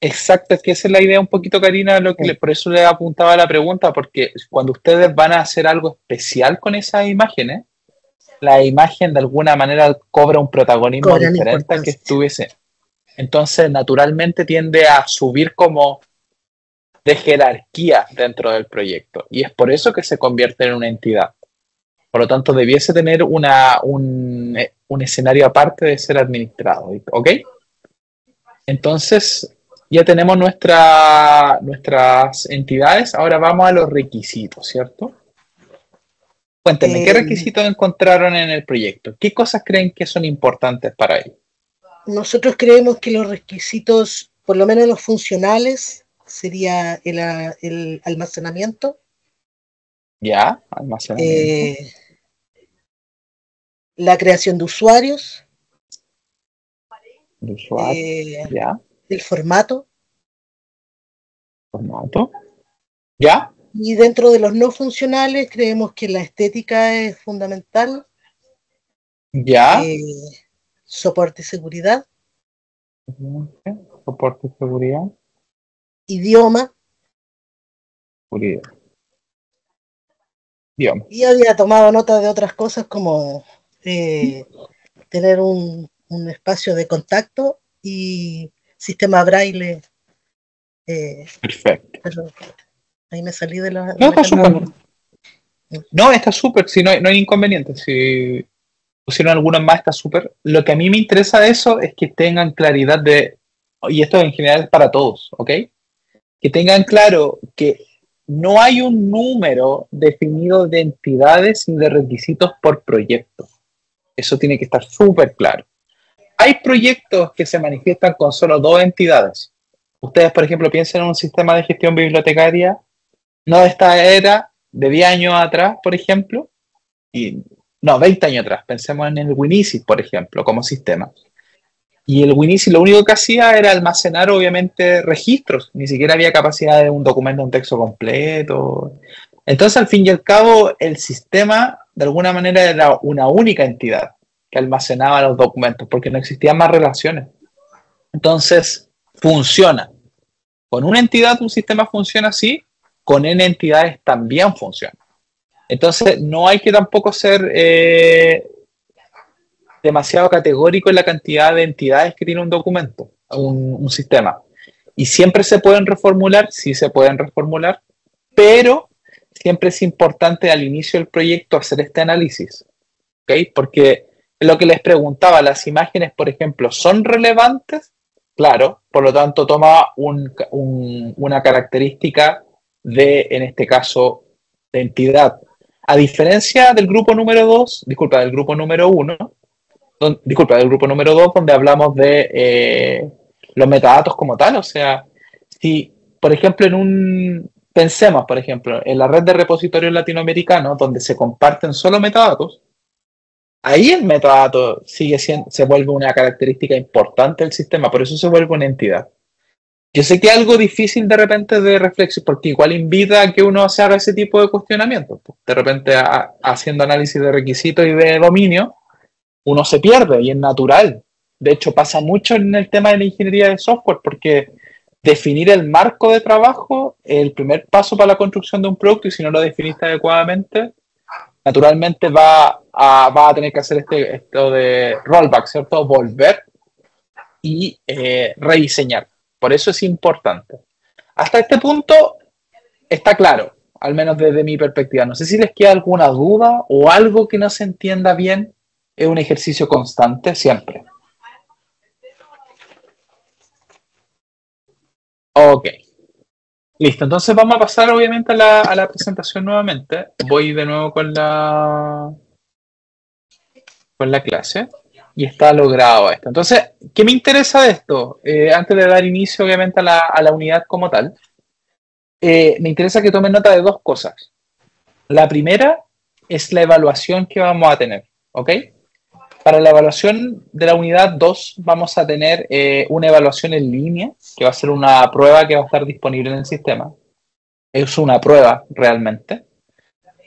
Exacto, es que esa es la idea un poquito, Karina, por eso le apuntaba la pregunta, porque cuando ustedes van a hacer algo especial con esas imágenes, la imagen de alguna manera cobra un protagonismo diferente al que estuviese. Entonces, naturalmente tiende a subir como de jerarquía dentro del proyecto, y es por eso que se convierte en una entidad. Por lo tanto, debiese tener un escenario aparte de ser administrado, ¿ok? Entonces, ya tenemos nuestras entidades, ahora vamos a los requisitos, ¿cierto? Cuéntenme, ¿qué requisitos encontraron en el proyecto? ¿Qué cosas creen que son importantes para ellos? Nosotros creemos que los requisitos, por lo menos los funcionales, sería el almacenamiento. Ya, almacenamiento. La creación de usuarios. Ya. El formato. ¿Ya? Y dentro de los no funcionales creemos que la estética es fundamental. ¿Ya? Soporte y seguridad. Soporte y seguridad. Idioma. Idioma. Y había tomado nota de otras cosas como tener un espacio de contacto y sistema braille. Perfecto. Ahí me salí de la... No, está súper. No, está súper, si no hay inconveniente. Si pusieron algunos más, está súper. Lo que a mí me interesa de eso es que tengan claridad y esto en general es para todos, ¿ok? Que tengan claro que no hay un número definido de entidades ni de requisitos por proyecto. Eso tiene que estar súper claro. Hay proyectos que se manifiestan con solo 2 entidades. Ustedes, por ejemplo, piensen en un sistema de gestión bibliotecaria, no de esta era, de 10 años atrás, por ejemplo, 20 años atrás. Pensemos en el Winisis, por ejemplo, como sistema. Y el Winisis lo único que hacía era almacenar, obviamente, registros. Ni siquiera había capacidad de un documento, un texto completo. Entonces, al fin y al cabo, el sistema, de alguna manera, era una única entidad que almacenaba los documentos, porque no existían más relaciones. Entonces, funciona. Con una entidad, un sistema funciona así, con N entidades también funciona. Entonces, no hay que tampoco ser demasiado categórico en la cantidad de entidades que tiene un documento, un sistema. Y siempre se pueden reformular, sí se pueden reformular, pero siempre es importante al inicio del proyecto hacer este análisis, ¿ok? Porque lo que les preguntaba, las imágenes, por ejemplo, ¿son relevantes? Claro, por lo tanto toma una característica de, en este caso, de entidad. A diferencia del grupo número 2, del grupo número 1, del grupo número 2, donde hablamos de los metadatos como tal. O sea, si, por ejemplo, pensemos, por ejemplo, en la red de repositorios latinoamericanos, donde se comparten solo metadatos, ahí el metadato se vuelve una característica importante del sistema, por eso se vuelve una entidad. Yo sé que es algo difícil de repente de reflexión, porque igual invita a que uno se haga ese tipo de cuestionamientos. De repente, haciendo análisis de requisitos y de dominio, uno se pierde y es natural. De hecho, pasa mucho en el tema de la ingeniería de software, porque definir el marco de trabajo es el primer paso para la construcción de un producto, y si no lo definiste adecuadamente, naturalmente va a tener que hacer esto de rollback, ¿cierto? Volver y rediseñar. Por eso es importante. Hasta este punto está claro, al menos desde mi perspectiva. No sé si les queda alguna duda o algo que no se entienda bien. Es un ejercicio constante siempre. Ok. Listo, entonces vamos a pasar obviamente a la presentación nuevamente. Voy de nuevo con la clase. Y está logrado esto. Entonces, ¿qué me interesa de esto? Antes de dar inicio obviamente a la unidad como tal, me interesa que tomen nota de 2 cosas. La primera es la evaluación que vamos a tener, ¿ok? Para la evaluación de la unidad 2 vamos a tener una evaluación en línea, que va a ser una prueba que va a estar disponible en el sistema. Es una prueba realmente,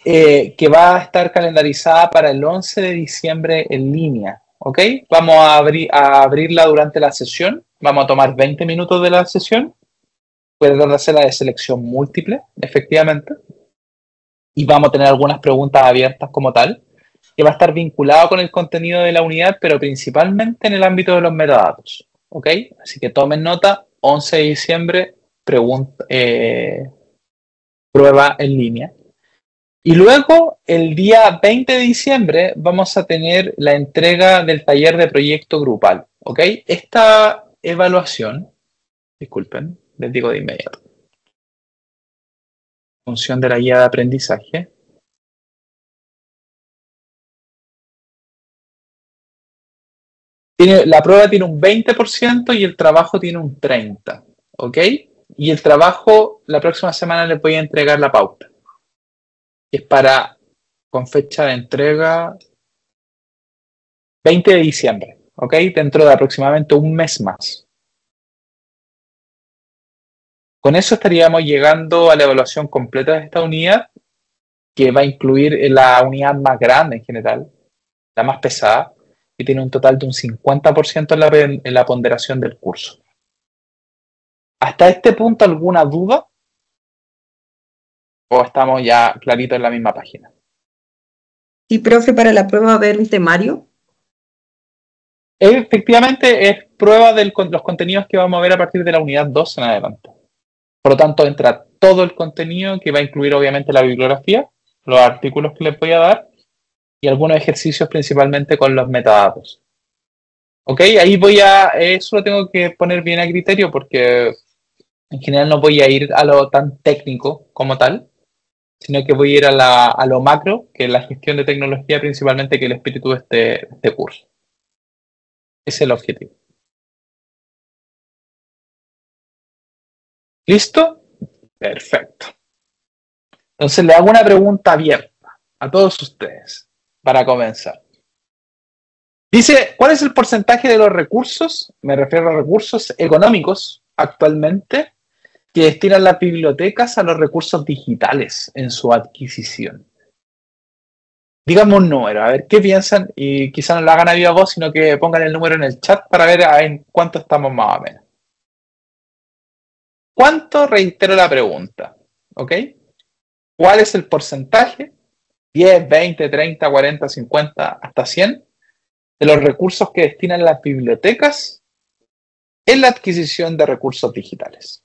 que va a estar calendarizada para el 11 de diciembre en línea, ¿ok? Vamos a abrirla durante la sesión, vamos a tomar 20 minutos de la sesión, puede hacer la de selección múltiple, efectivamente, y vamos a tener algunas preguntas abiertas como tal, que va a estar vinculado con el contenido de la unidad, pero principalmente en el ámbito de los metadatos, ¿ok? Así que tomen nota, 11 de diciembre, prueba en línea. Y luego, el día 20 de diciembre, vamos a tener la entrega del taller de proyecto grupal, ¿ok? Esta evaluación, disculpen, les digo de inmediato, función de la guía de aprendizaje. La prueba tiene un 20% y el trabajo tiene un 30%, ¿ok? Y el trabajo, la próxima semana les voy a entregar la pauta. Es con fecha de entrega 20 de diciembre, ¿ok? Dentro de aproximadamente un mes más. Con eso estaríamos llegando a la evaluación completa de esta unidad, que va a incluir la unidad más grande en general, la más pesada, que tiene un total de un 50% en la ponderación del curso. ¿Hasta este punto alguna duda? ¿O estamos ya claritos en la misma página? Sí, profe, para la prueba va a haber un temario. Efectivamente, es prueba de los contenidos que vamos a ver a partir de la unidad 2 en adelante. Por lo tanto, entra todo el contenido, que va a incluir obviamente la bibliografía, los artículos que les voy a dar, y algunos ejercicios principalmente con los metadatos. Ok, ahí eso lo tengo que poner bien a criterio porque en general no voy a ir a lo tan técnico como tal, sino que voy a ir a lo macro, que es la gestión de tecnología principalmente, que es el espíritu de este curso. Ese es el objetivo. ¿Listo? Perfecto. Entonces le hago una pregunta abierta a todos ustedes para comenzar. Dice, ¿cuál es el porcentaje de los recursos, me refiero a recursos económicos actualmente, que destinan las bibliotecas a los recursos digitales en su adquisición? Díganme un número, a ver qué piensan, y quizá no lo hagan a viva voz, sino que pongan el número en el chat para ver en cuánto estamos más o menos. ¿Cuánto? Reitero la pregunta, ¿ok? ¿Cuál es el porcentaje? 10, 20, 30, 40, 50, hasta 100 de los recursos que destinan las bibliotecas en la adquisición de recursos digitales.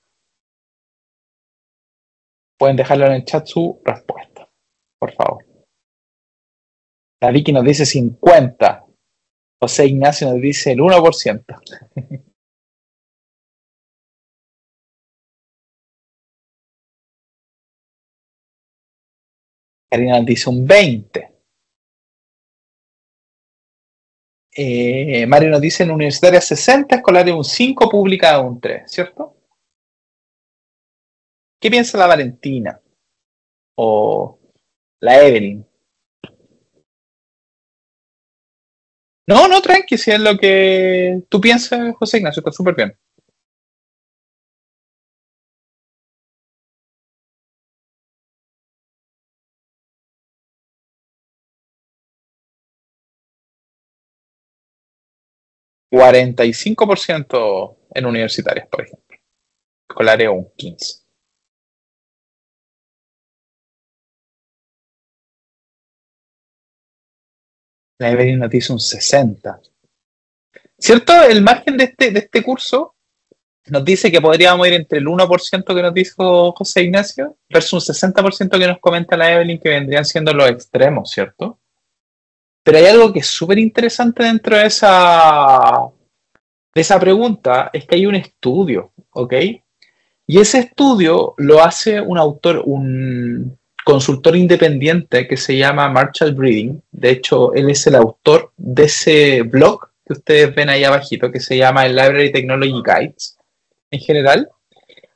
Pueden dejarlo en el chat su respuesta, por favor. La Vicky nos dice 50. José Ignacio nos dice el 1%. Karina nos dice un 20%. Mario nos dice en universitaria 60, escolares un 5, pública un 3, ¿cierto? ¿Qué piensa la Valentina? O la Evelyn. No, tranqui, si es lo que tú piensas, José Ignacio, está súper bien. $45% en universitarias, por ejemplo. Escolares un 15%. La Evelyn nos dice un 60%. ¿Cierto? El margen de este curso nos dice que podríamos ir entre el 1% que nos dijo José Ignacio versus un 60% que nos comenta la Evelyn, que vendrían siendo los extremos, ¿cierto? Pero hay algo que es súper interesante dentro de esa pregunta, es que hay un estudio, ¿ok? Y ese estudio lo hace un autor, un consultor independiente que se llama Marshall Breeding. De hecho, él es el autor de ese blog que ustedes ven ahí abajito, que se llama el Library Technology Guides en general.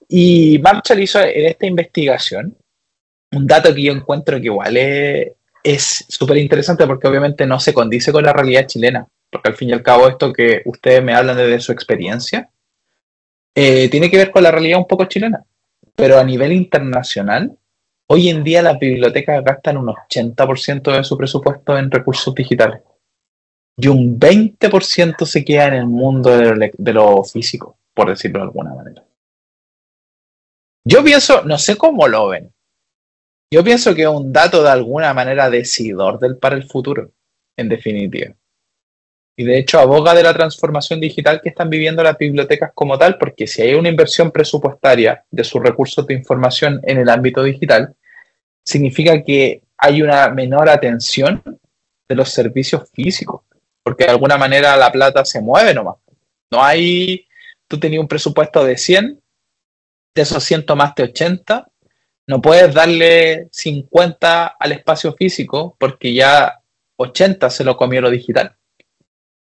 Y Marshall hizo en esta investigación un dato que yo encuentro que igual es súper interesante, porque obviamente no se condice con la realidad chilena, porque al fin y al cabo esto que ustedes me hablan desde su experiencia tiene que ver con la realidad un poco chilena, pero a nivel internacional, hoy en día las bibliotecas gastan un 80% de su presupuesto en recursos digitales y un 20% se queda en el mundo de lo físico, por decirlo de alguna manera. Yo pienso, no sé cómo lo ven, yo pienso que es un dato de alguna manera decidor para el futuro, en definitiva. Y de hecho aboga de la transformación digital que están viviendo las bibliotecas como tal, porque si hay una inversión presupuestaria de sus recursos de información en el ámbito digital, significa que hay una menor atención de los servicios físicos, porque de alguna manera la plata se mueve nomás. No hay, tú tenías un presupuesto de 100, de esos 100 tomaste 80, no puedes darle 50 al espacio físico porque ya 80 se lo comió lo digital.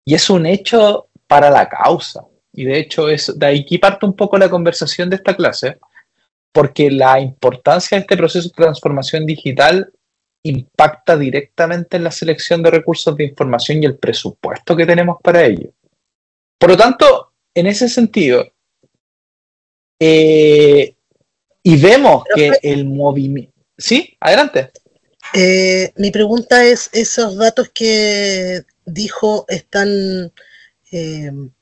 Y es un hecho para la causa. Y de hecho, de aquí parte un poco la conversación de esta clase, porque la importancia de este proceso de transformación digital impacta directamente en la selección de recursos de información y el presupuesto que tenemos para ello. Por lo tanto, en ese sentido, y vemos que el movimiento... ¿Sí? Adelante. Mi pregunta es, ¿esos datos que dijo están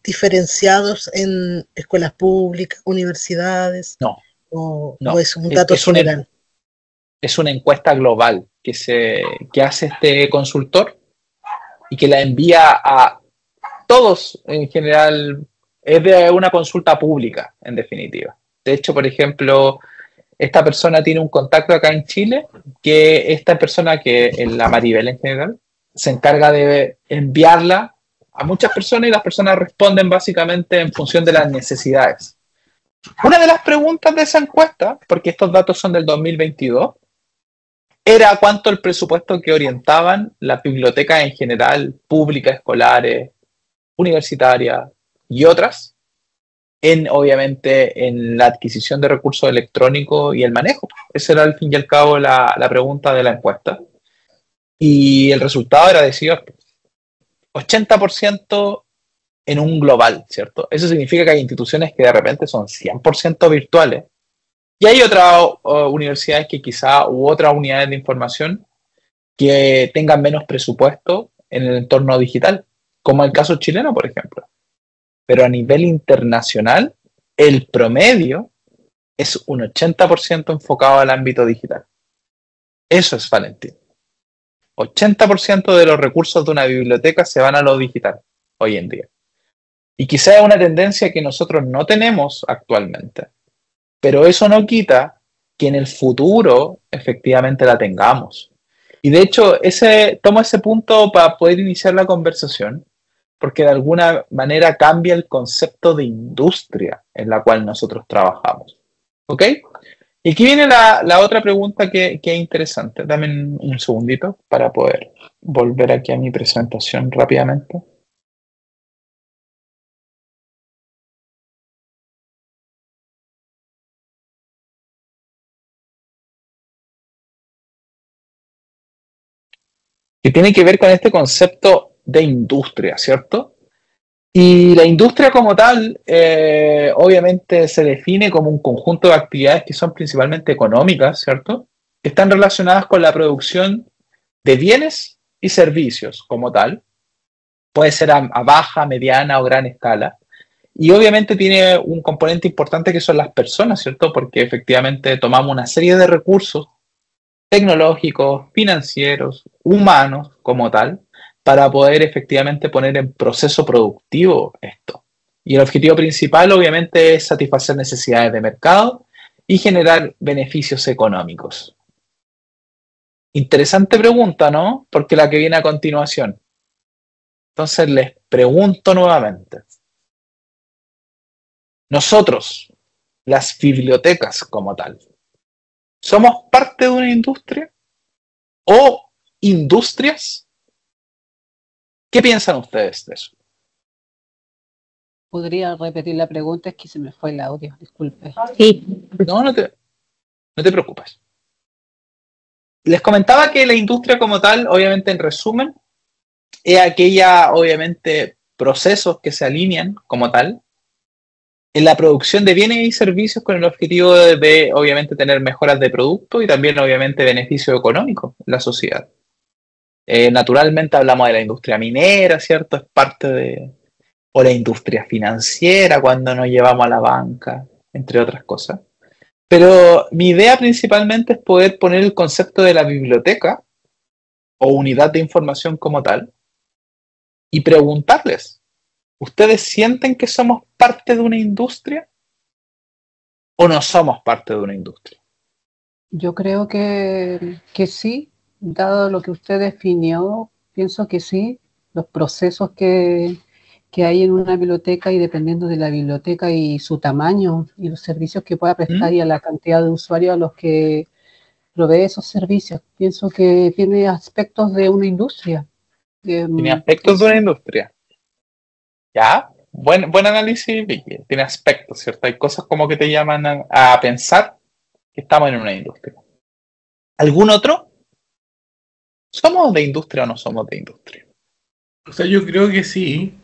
diferenciados en escuelas públicas, universidades? No. ¿O es un dato general? Es una encuesta global que hace este consultor y que la envía a todos en general. Es de una consulta pública, en definitiva. De hecho, por ejemplo, esta persona tiene un contacto acá en Chile, que esta persona, que es la Maribel en general, se encarga de enviarla a muchas personas y las personas responden básicamente en función de las necesidades. Una de las preguntas de esa encuesta, porque estos datos son del 2022, era cuánto el presupuesto que orientaban las bibliotecas en general, públicas, escolares, universitarias y otras, obviamente en la adquisición de recursos electrónicos y el manejo. Esa era al fin y al cabo la pregunta de la encuesta. Y el resultado era decir 80% en un global, ¿cierto? Eso significa que hay instituciones que de repente son 100% virtuales y hay otras universidades que quizá u otras unidades de información que tengan menos presupuesto en el entorno digital, como el caso chileno, por ejemplo. Pero a nivel internacional, el promedio es un 80% enfocado al ámbito digital. Eso es Valentín. 80% de los recursos de una biblioteca se van a lo digital hoy en día. Y quizá es una tendencia que nosotros no tenemos actualmente, pero eso no quita que en el futuro efectivamente la tengamos. Y de hecho, tomo ese punto para poder iniciar la conversación, porque de alguna manera cambia el concepto de industria en la cual nosotros trabajamos. ¿Ok? Y aquí viene la otra pregunta que es interesante. Dame un segundito para poder volver aquí a mi presentación rápidamente. Que tiene que ver con este concepto de industria, ¿cierto? Y la industria como tal, obviamente se define como un conjunto de actividades que son principalmente económicas, ¿cierto? Que están relacionadas con la producción de bienes y servicios como tal. Puede ser a baja, mediana o gran escala. Y obviamente tiene un componente importante que son las personas, ¿cierto? Porque efectivamente tomamos una serie de recursos tecnológicos, financieros, humanos como tal, para poder efectivamente poner en proceso productivo esto. Y el objetivo principal obviamente es satisfacer necesidades de mercado y generar beneficios económicos. Interesante pregunta, ¿no? Porque la que viene a continuación. Entonces les pregunto nuevamente. Nosotros, las bibliotecas como tal, ¿somos parte de una industria? ¿O industrias? ¿Qué piensan ustedes de eso? ¿Podría repetir la pregunta? Es que se me fue el audio, disculpe. Sí. No te preocupes. Les comentaba que la industria como tal, obviamente en resumen, es aquella, obviamente, procesos que se alinean como tal en la producción de bienes y servicios con el objetivo de obviamente, tener mejoras de producto y también, obviamente, beneficio económico en la sociedad. Naturalmente hablamos de la industria minera, ¿cierto? Es parte o la industria financiera cuando nos llevamos a la banca, entre otras cosas. Pero mi idea principalmente es poder poner el concepto de la biblioteca o unidad de información como tal y preguntarles, ¿ustedes sienten que somos parte de una industria o no somos parte de una industria? Yo creo que sí, dado lo que usted definió, pienso que sí, los procesos que hay en una biblioteca y dependiendo de la biblioteca y su tamaño y los servicios que pueda prestar y a la cantidad de usuarios a los que provee esos servicios, pienso que tiene aspectos de una industria. Tiene aspectos de una industria. Ya, buen análisis, Vicky. Tiene aspectos, ¿cierto? Hay cosas como que te llaman a pensar que estamos en una industria. ¿Algún otro? ¿Somos de industria o no somos de industria? O sea, yo creo que sí.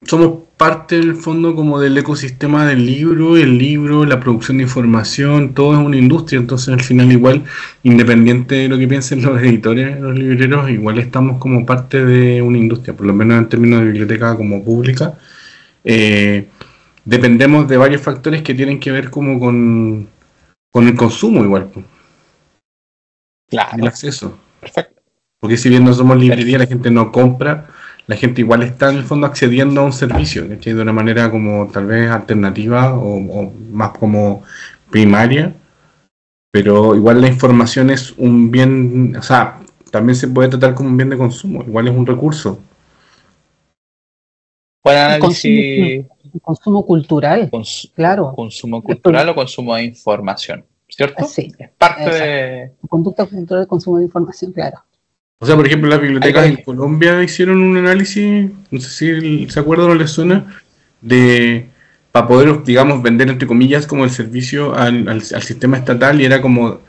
Somos parte del fondo como del ecosistema del libro, la producción de información, todo es una industria, entonces al final igual, independiente de lo que piensen los editores, los libreros, igual estamos como parte de una industria, por lo menos en términos de biblioteca como pública. Dependemos de varios factores que tienen que ver como con el consumo igual. Claro. El acceso. Perfecto. Porque si bien no somos librería, la gente no compra, la gente igual está en el fondo accediendo a un servicio, ¿cachai? De una manera como tal vez alternativa o más como primaria, pero igual la información es un bien, o sea, también se puede tratar como un bien de consumo, igual es un recurso. Buen análisis. Consumo cultural, claro. Consumo cultural o consumo de información, ¿cierto? Sí. Es parte de... Conducta cultural de consumo de información, claro. O sea, por ejemplo, las bibliotecas en Colombia hicieron un análisis, no sé si se acuerdan o les suena, para poder, digamos, vender, entre comillas, como el servicio al sistema estatal, y era como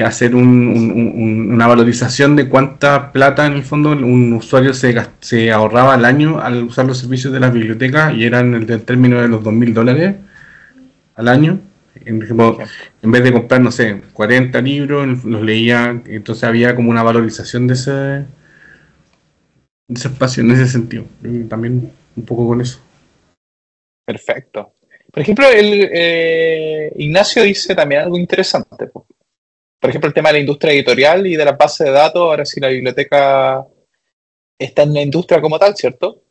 hacer una valorización de cuánta plata en el fondo un usuario se ahorraba al año al usar los servicios de las bibliotecas, y eran el término de los $2.000 al año. En vez de comprar, no sé, 40 libros, los leía, entonces había como una valorización de ese espacio en ese sentido. También un poco con eso. Perfecto. Por ejemplo, Ignacio dice también algo interesante. Por ejemplo, el tema de la industria editorial y de las bases de datos. Ahora sí, la biblioteca está en la industria como tal, ¿cierto?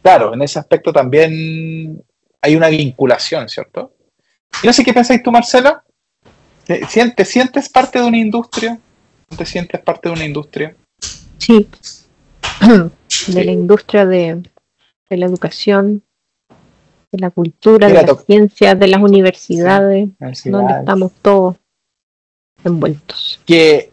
Claro, en ese aspecto también hay una vinculación, ¿cierto? Y no sé qué pensáis tú, Marcela. ¿Te sientes parte de una industria? ¿No te sientes parte de una industria? Sí. De la industria de la educación, de la cultura, de las ciencias, de las universidades, donde estamos todos envueltos. Que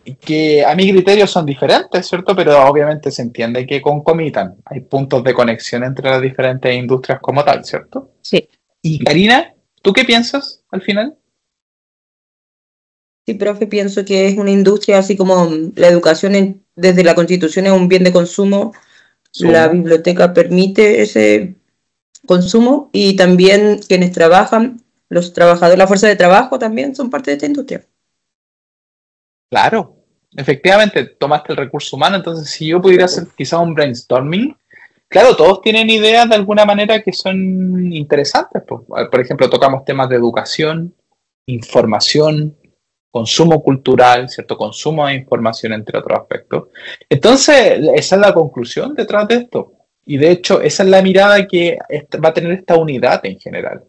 a mi criterio son diferentes, ¿cierto? Pero obviamente se entiende que concomitan. Hay puntos de conexión entre las diferentes industrias como tal, ¿cierto? Sí. Y Karina, ¿tú qué piensas al final? Sí, profe, pienso que es una industria, así como la educación desde la Constitución es un bien de consumo, la biblioteca permite ese consumo, y también quienes trabajan, los trabajadores, la fuerza de trabajo también son parte de esta industria. Claro, efectivamente, tomaste el recurso humano. Entonces, si yo pudiera hacer quizás un brainstorming, claro, todos tienen ideas de alguna manera que son interesantes. Por ejemplo, tocamos temas de educación, información, consumo cultural, ¿cierto? Consumo de información, entre otros aspectos. Entonces, esa es la conclusión detrás de esto. Y de hecho, esa es la mirada que va a tener esta unidad en general.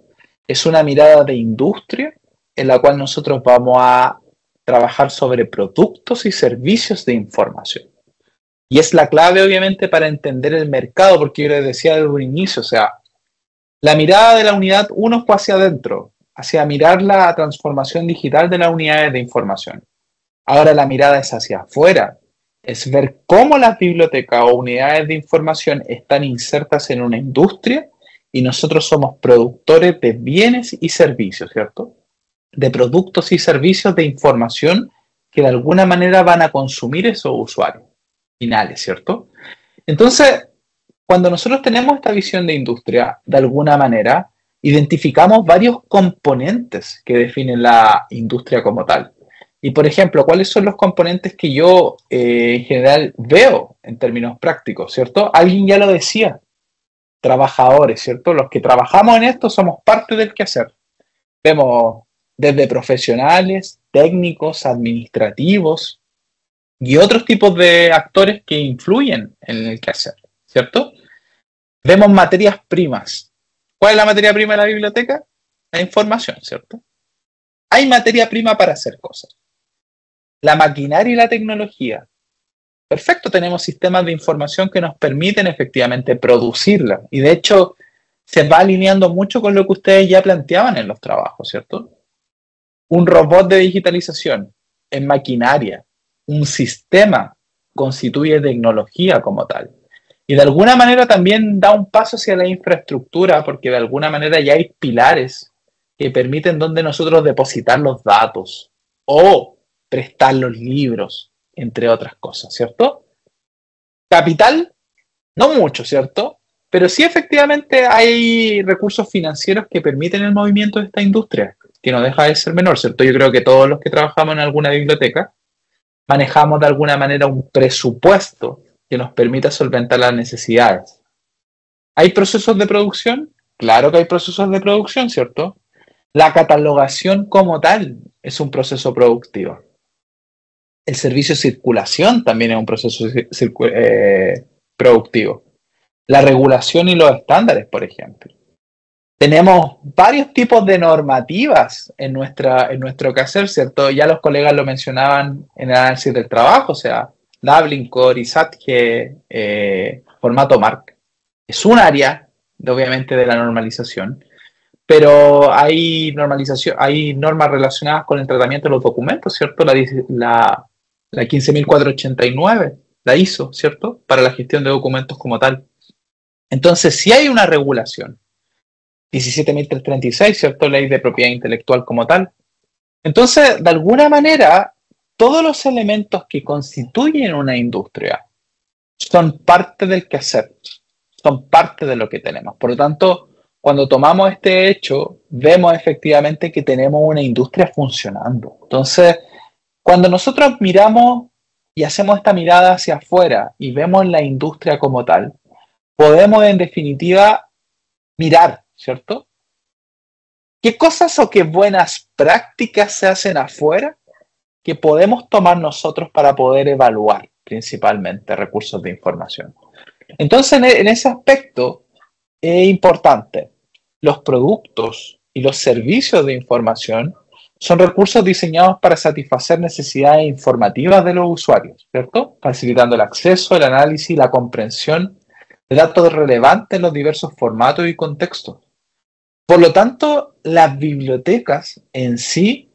Es una mirada de industria en la cual nosotros vamos a trabajar sobre productos y servicios de información. Y es la clave, obviamente, para entender el mercado, porque yo les decía desde un inicio, o sea, la mirada de la unidad 1 fue hacia adentro, hacia mirar la transformación digital de las unidades de información. Ahora la mirada es hacia afuera, es ver cómo las bibliotecas o unidades de información están insertas en una industria y nosotros somos productores de bienes y servicios, ¿cierto? De productos y servicios de información que de alguna manera van a consumir esos usuarios finales, ¿cierto? Entonces, cuando nosotros tenemos esta visión de industria, de alguna manera, identificamos varios componentes que definen la industria como tal. Y, por ejemplo, ¿cuáles son los componentes que yo en general veo en términos prácticos, ¿cierto? Alguien ya lo decía, trabajadores, ¿cierto? Los que trabajamos en esto somos parte del quehacer. Vemos desde profesionales, técnicos, administrativos y otros tipos de actores que influyen en el quehacer, ¿cierto? Vemos materias primas. ¿Cuál es la materia prima de la biblioteca? La información, ¿cierto? Hay materia prima para hacer cosas. La maquinaria y la tecnología. Perfecto, tenemos sistemas de información que nos permiten efectivamente producirla. Y de hecho, se va alineando mucho con lo que ustedes ya planteaban en los trabajos, ¿cierto? Un robot de digitalización en maquinaria, un sistema constituye tecnología como tal. Y de alguna manera también da un paso hacia la infraestructura, porque de alguna manera ya hay pilares que permiten donde nosotros depositar los datos o prestar los libros, entre otras cosas, ¿cierto? Capital, no mucho, ¿cierto? Pero sí efectivamente hay recursos financieros que permiten el movimiento de esta industria, que no deja de ser menor, ¿cierto? Yo creo que todos los que trabajamos en alguna biblioteca manejamos de alguna manera un presupuesto que nos permita solventar las necesidades. ¿Hay procesos de producción? Claro que hay procesos de producción, ¿cierto? La catalogación como tal es un proceso productivo. El servicio de circulación también es un proceso productivo. La regulación y los estándares, por ejemplo. tenemos varios tipos de normativas en nuestro quehacer, ¿cierto? Ya los colegas lo mencionaban en el análisis del trabajo, o sea, Dublin Core, ISATGE, formato MARC. Es un área, obviamente, de la normalización, pero hay normas relacionadas con el tratamiento de los documentos, ¿cierto? La 15.489, la ISO, ¿cierto? Para la gestión de documentos como tal. Entonces, si hay una regulación, 17.336, ¿cierto? Ley de propiedad intelectual como tal. Entonces, de alguna manera, todos los elementos que constituyen una industria son parte del quehacer, son parte de lo que tenemos. Por lo tanto, cuando tomamos este hecho, vemos efectivamente que tenemos una industria funcionando. Entonces, cuando nosotros miramos y hacemos esta mirada hacia afuera y vemos la industria como tal, podemos en definitiva mirar, ¿cierto? ¿Qué cosas o qué buenas prácticas se hacen afuera que podemos tomar nosotros para poder evaluar principalmente recursos de información? Entonces, en ese aspecto es importante. Los productos y los servicios de información son recursos diseñados para satisfacer necesidades informativas de los usuarios, ¿cierto? Facilitando el acceso, el análisis y la comprensión de datos relevantes en los diversos formatos y contextos. Por lo tanto, las bibliotecas en sí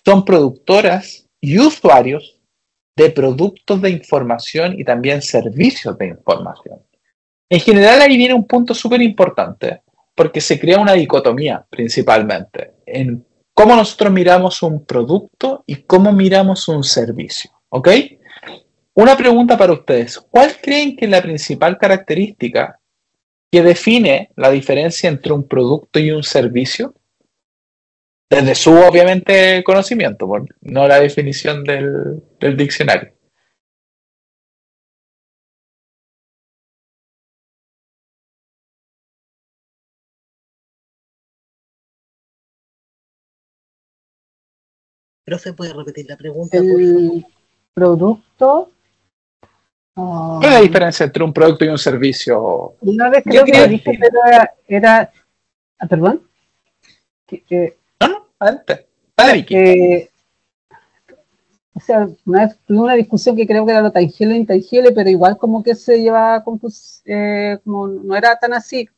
son productoras y usuarios de productos de información y también servicios de información. En general, ahí viene un punto súper importante, porque se crea una dicotomía principalmente en cómo nosotros miramos un producto y cómo miramos un servicio, ¿ok? Una pregunta para ustedes. ¿Cuál creen que es la principal característica que define la diferencia entre un producto y un servicio? Desde su, obviamente, conocimiento, no la definición del diccionario. Profe, ¿puede repetir la pregunta? El producto... ¿Cuál es la diferencia entre un producto y un servicio? Una vez creo que lo dije, pero era ¿perdón? No, adelante. Dale, Vicky. O sea, una vez tuve una discusión que creo que era lo tangible e intangible, pero igual como que se llevaba como no era tan así.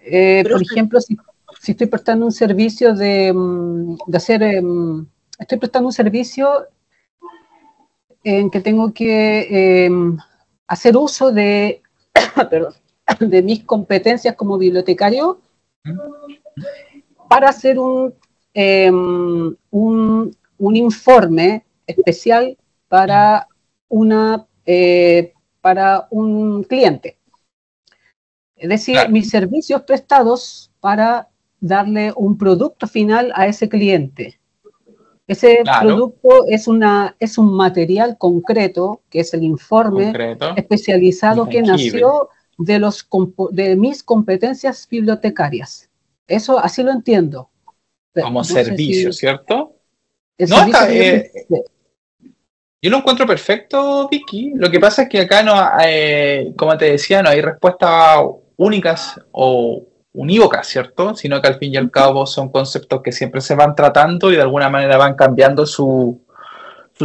Por ejemplo, si estoy prestando un servicio estoy prestando un servicio en que tengo que hacer uso de, de mis competencias como bibliotecario para hacer un informe especial para un cliente. Es decir, claro, mis servicios prestados para darle un producto final a ese cliente. Ese producto es un material concreto, que es el informe especializado que nació de mis competencias bibliotecarias. Eso así lo entiendo. Como servicio, ¿cierto? Yo lo encuentro perfecto, Vicky. Lo que pasa es que acá no, como te decía, no hay respuestas únicas o unívocas, ¿cierto? Sino que al fin y al cabo son conceptos que siempre se van tratando y de alguna manera van cambiando su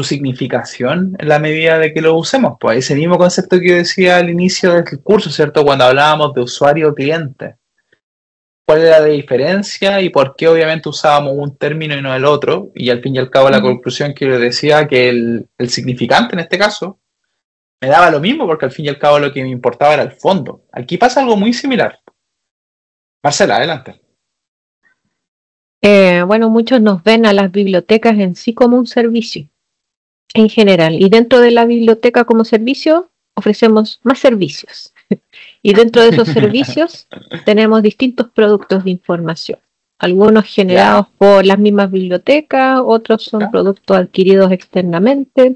significación en la medida de que lo usemos. Pues ese mismo concepto que yo decía al inicio del curso, ¿cierto? Cuando hablábamos de usuario o cliente. ¿Cuál era la diferencia y por qué obviamente usábamos un término y no el otro? Y al fin y al cabo la conclusión que yo decía que el significante en este caso me daba lo mismo porque al fin y al cabo lo que me importaba era el fondo. Aquí pasa algo muy similar. Marcela, adelante. Bueno, muchos nos ven a las bibliotecas en sí como un servicio, en general. Y dentro de la biblioteca como servicio, ofrecemos más servicios. Y dentro de esos servicios tenemos distintos productos de información. Algunos generados por las mismas bibliotecas, otros son productos adquiridos externamente.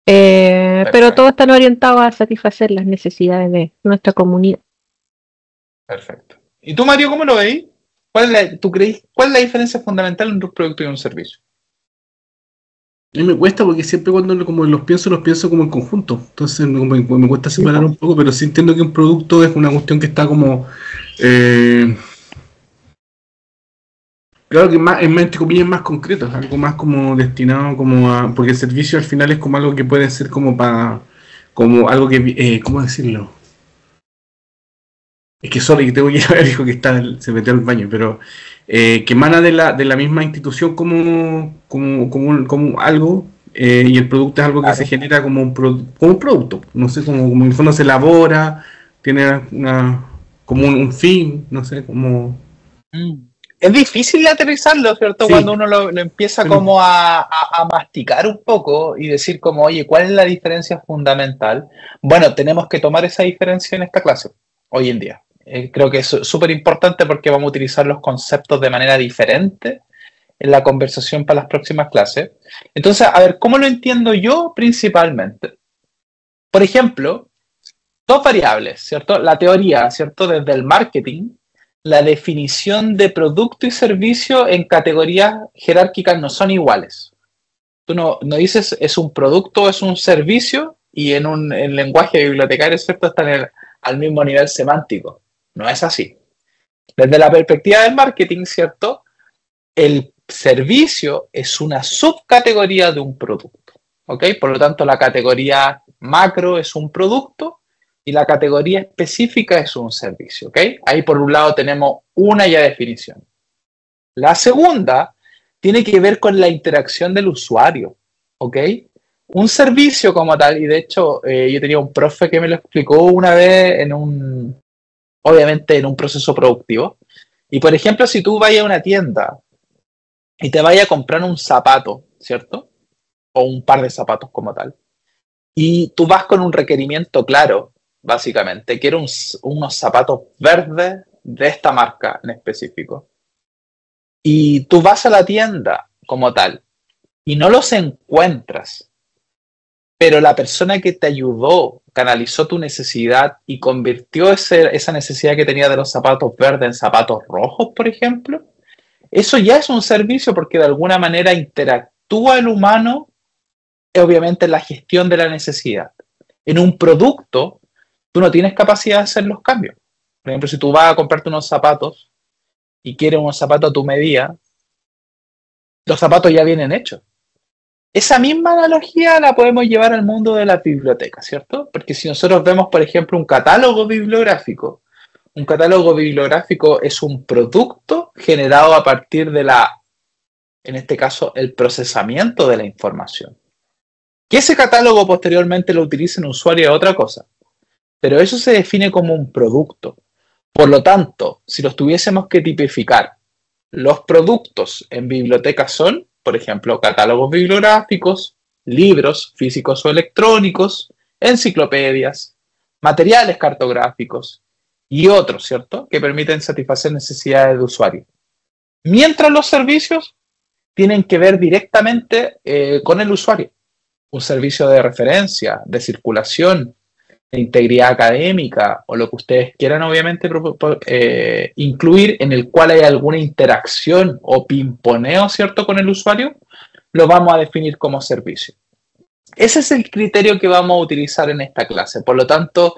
Pero todos están orientados a satisfacer las necesidades de nuestra comunidad. Perfecto. ¿Y tú, Mario, cómo lo veis? ¿Cuál es la diferencia fundamental entre un producto y un servicio? A mí me cuesta porque siempre cuando como los pienso como en conjunto. Entonces me cuesta separar un poco, pero sí entiendo que un producto es una cuestión que está como Claro que más, entre comillas, más concreto, es algo más como destinado como a... Porque el servicio al final es como algo que puede ser como para... Como algo que... ¿cómo decirlo? Es que sorry, que tengo que ir a ver, dijo que se metió al baño, pero que emana de la misma institución como algo, y el producto es algo que se genera como un producto, no sé, como en el fondo se elabora, tiene como un fin, no sé, como... Es difícil de aterrizarlo, ¿cierto? Sí. Cuando uno lo empieza como a masticar un poco y decir como, oye, ¿cuál es la diferencia fundamental? Bueno, tenemos que tomar esa diferencia en esta clase, hoy en día. Creo que es súper importante porque vamos a utilizar los conceptos de manera diferente en la conversación para las próximas clases. Entonces, a ver, ¿cómo lo entiendo yo principalmente? Por ejemplo, dos variables, ¿cierto? La teoría, ¿cierto? Desde el marketing, la definición de producto y servicio en categorías jerárquicas no son iguales. Tú no dices es un producto o es un servicio y en lenguaje bibliotecario, ¿cierto? Están al mismo nivel semántico. No es así. Desde la perspectiva del marketing, ¿cierto? El servicio es una subcategoría de un producto, ¿ok? Por lo tanto, la categoría macro es un producto y la categoría específica es un servicio, ¿ok? Ahí por un lado tenemos una ya definición. La segunda tiene que ver con la interacción del usuario, ¿ok? Un servicio como tal, y de hecho yo tenía un profe que me lo explicó una vez obviamente en un proceso productivo. Y por ejemplo, si tú vayas a una tienda y te vayas a comprar un zapato, ¿cierto? O un par de zapatos como tal. Y tú vas con un requerimiento claro, básicamente. Quiero unos zapatos verdes de esta marca en específico. Y tú vas a la tienda como tal y no los encuentras. Pero la persona que te ayudó canalizó tu necesidad y convirtió esa necesidad que tenía de los zapatos verdes en zapatos rojos, por ejemplo. Eso ya es un servicio porque de alguna manera interactúa el humano, obviamente, en la gestión de la necesidad. En un producto, tú no tienes capacidad de hacer los cambios. Por ejemplo, si tú vas a comprarte unos zapatos y quieres unos zapatos a tu medida, los zapatos ya vienen hechos. Esa misma analogía la podemos llevar al mundo de la biblioteca, ¿cierto? Porque si nosotros vemos, por ejemplo, un catálogo bibliográfico es un producto generado a partir de en este caso, el procesamiento de la información. Que ese catálogo posteriormente lo utilice un usuario es otra cosa, pero eso se define como un producto. Por lo tanto, si los tuviésemos que tipificar, los productos en bibliotecas son, por ejemplo, catálogos bibliográficos, libros físicos o electrónicos, enciclopedias, materiales cartográficos y otros, ¿cierto?, que permiten satisfacer necesidades de usuario. Mientras los servicios tienen que ver directamente con el usuario. Un servicio de referencia, de circulación, de integridad académica o lo que ustedes quieran, obviamente, incluir en el cual hay alguna interacción o pimponeo, ¿cierto?, con el usuario, lo vamos a definir como servicio. Ese es el criterio que vamos a utilizar en esta clase. Por lo tanto,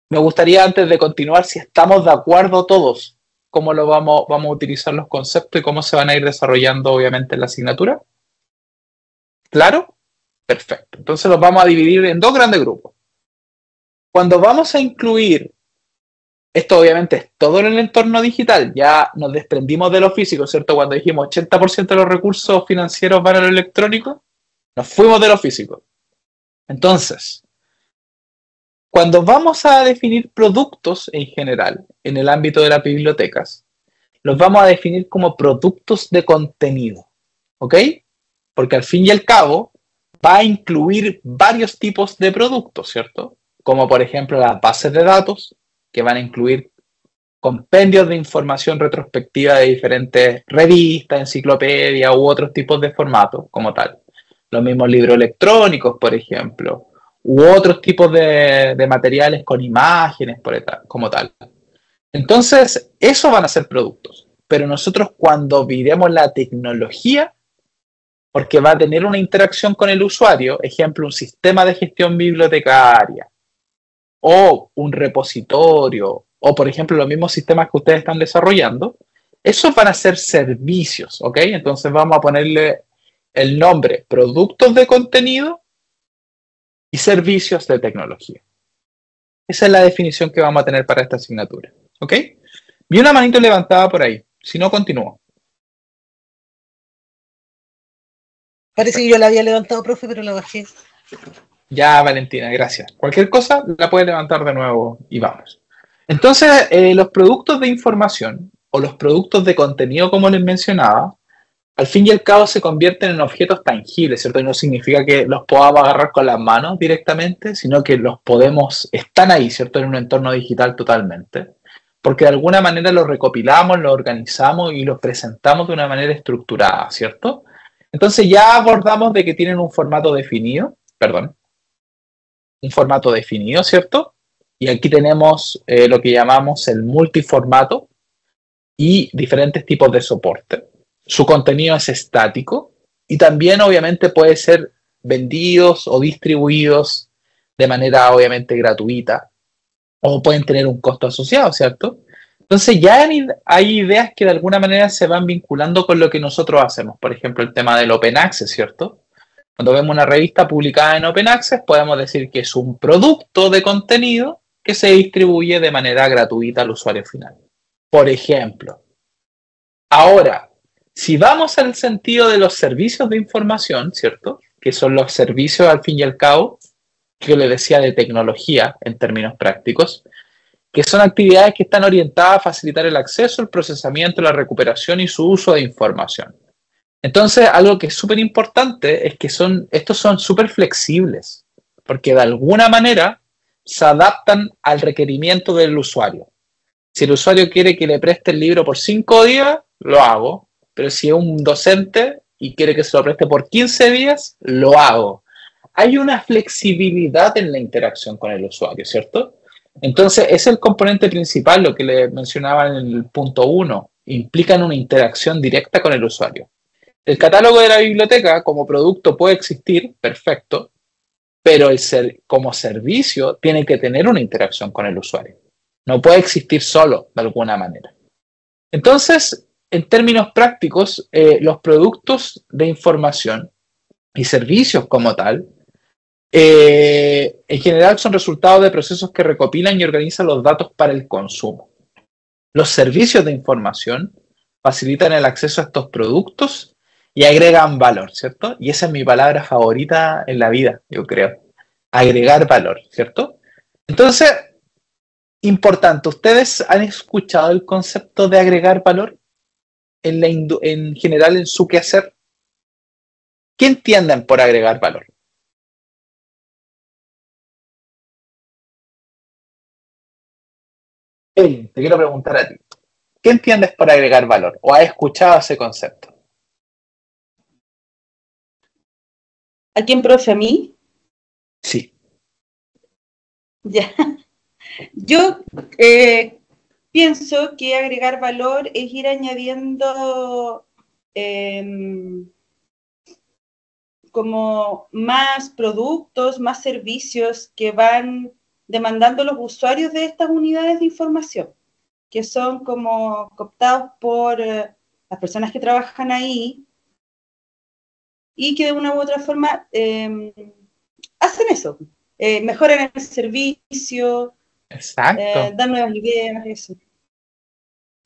me gustaría, antes de continuar, si estamos de acuerdo todos, cómo vamos a utilizar los conceptos y cómo se van a ir desarrollando, obviamente, en la asignatura. ¿Claro? Perfecto. Entonces los vamos a dividir en dos grandes grupos. Cuando vamos a incluir, esto obviamente es todo en el entorno digital, ya nos desprendimos de lo físico, ¿cierto? Cuando dijimos 80% de los recursos financieros van a lo electrónico, nos fuimos de lo físico. Entonces, cuando vamos a definir productos en general, en el ámbito de las bibliotecas, los vamos a definir como productos de contenido, ¿ok? Porque al fin y al cabo va a incluir varios tipos de productos, ¿cierto? Como por ejemplo las bases de datos, que van a incluir compendios de información retrospectiva de diferentes revistas, enciclopedias u otros tipos de formatos como tal. Los mismos libros electrónicos, por ejemplo, u otros tipos de materiales con imágenes como tal. Entonces, esos van a ser productos. Pero nosotros cuando miremos la tecnología, porque va a tener una interacción con el usuario, ejemplo, un sistema de gestión bibliotecaria, o un repositorio, o por ejemplo los mismos sistemas que ustedes están desarrollando, Esos van a ser servicios, ¿ok? Entonces vamos a ponerle el nombre productos de contenido y servicios de tecnología. Esa es la definición que vamos a tener para esta asignatura, ¿ok? Vi una manito levantada por ahí, si no, continúo. Parece que yo la había levantado, profe, pero la bajé. Ya, Valentina, gracias. Cualquier cosa la puedes levantar de nuevo y vamos. Entonces, los productos de información o los productos de contenido, como les mencionaba, al fin y al cabo se convierten en objetos tangibles, ¿cierto? Y no significa que los podamos agarrar con las manos directamente, sino que los podemos, están ahí, ¿cierto? En un entorno digital totalmente. Porque de alguna manera los recopilamos, los organizamos y los presentamos de una manera estructurada, ¿cierto? Entonces ya abordamos de que tienen un formato definido, ¿cierto? Y aquí tenemos lo que llamamos el multiformato y diferentes tipos de soporte. Su contenido es estático y también obviamente puede ser vendidos o distribuidos de manera obviamente gratuita o pueden tener un costo asociado, ¿cierto? Entonces ya hay ideas que de alguna manera se van vinculando con lo que nosotros hacemos. Por ejemplo, el tema del Open Access, ¿cierto? Cuando vemos una revista publicada en Open Access, podemos decir que es un producto de contenido que se distribuye de manera gratuita al usuario final. Por ejemplo. Ahora, si vamos al sentido de los servicios de información, ¿cierto? Que son los servicios, al fin y al cabo, que yo les decía de tecnología en términos prácticos, que son actividades que están orientadas a facilitar el acceso, el procesamiento, la recuperación y su uso de información. Entonces, algo que es súper importante es que estos son súper flexibles, porque de alguna manera se adaptan al requerimiento del usuario. Si el usuario quiere que le preste el libro por 5 días, lo hago, pero si es un docente y quiere que se lo preste por 15 días, lo hago. Hay una flexibilidad en la interacción con el usuario, ¿cierto? Entonces, es el componente principal, lo que le mencionaba en el punto 1, implican una interacción directa con el usuario. El catálogo de la biblioteca como producto puede existir, perfecto, pero como servicio tiene que tener una interacción con el usuario. No puede existir solo, de alguna manera. Entonces, en términos prácticos, los productos de información y servicios como tal, en general son resultados de procesos que recopilan y organizan los datos para el consumo. Los servicios de información facilitan el acceso a estos productos y agregan valor, ¿cierto? Y esa es mi palabra favorita en la vida, yo creo. Agregar valor, ¿cierto? Entonces, importante, ¿ustedes han escuchado el concepto de agregar valor en general en su quehacer? ¿Qué entienden por agregar valor? Hey, te quiero preguntar a ti. ¿Qué entiendes por agregar valor? ¿O has escuchado ese concepto? ¿A quién, profe? ¿A mí? Sí. Ya. Yo pienso que agregar valor es ir añadiendo como más productos, más servicios que van demandando los usuarios de estas unidades de información, que son como cooptados por las personas que trabajan ahí y que de una u otra forma hacen eso, mejoran el servicio, dan nuevas ideas, eso.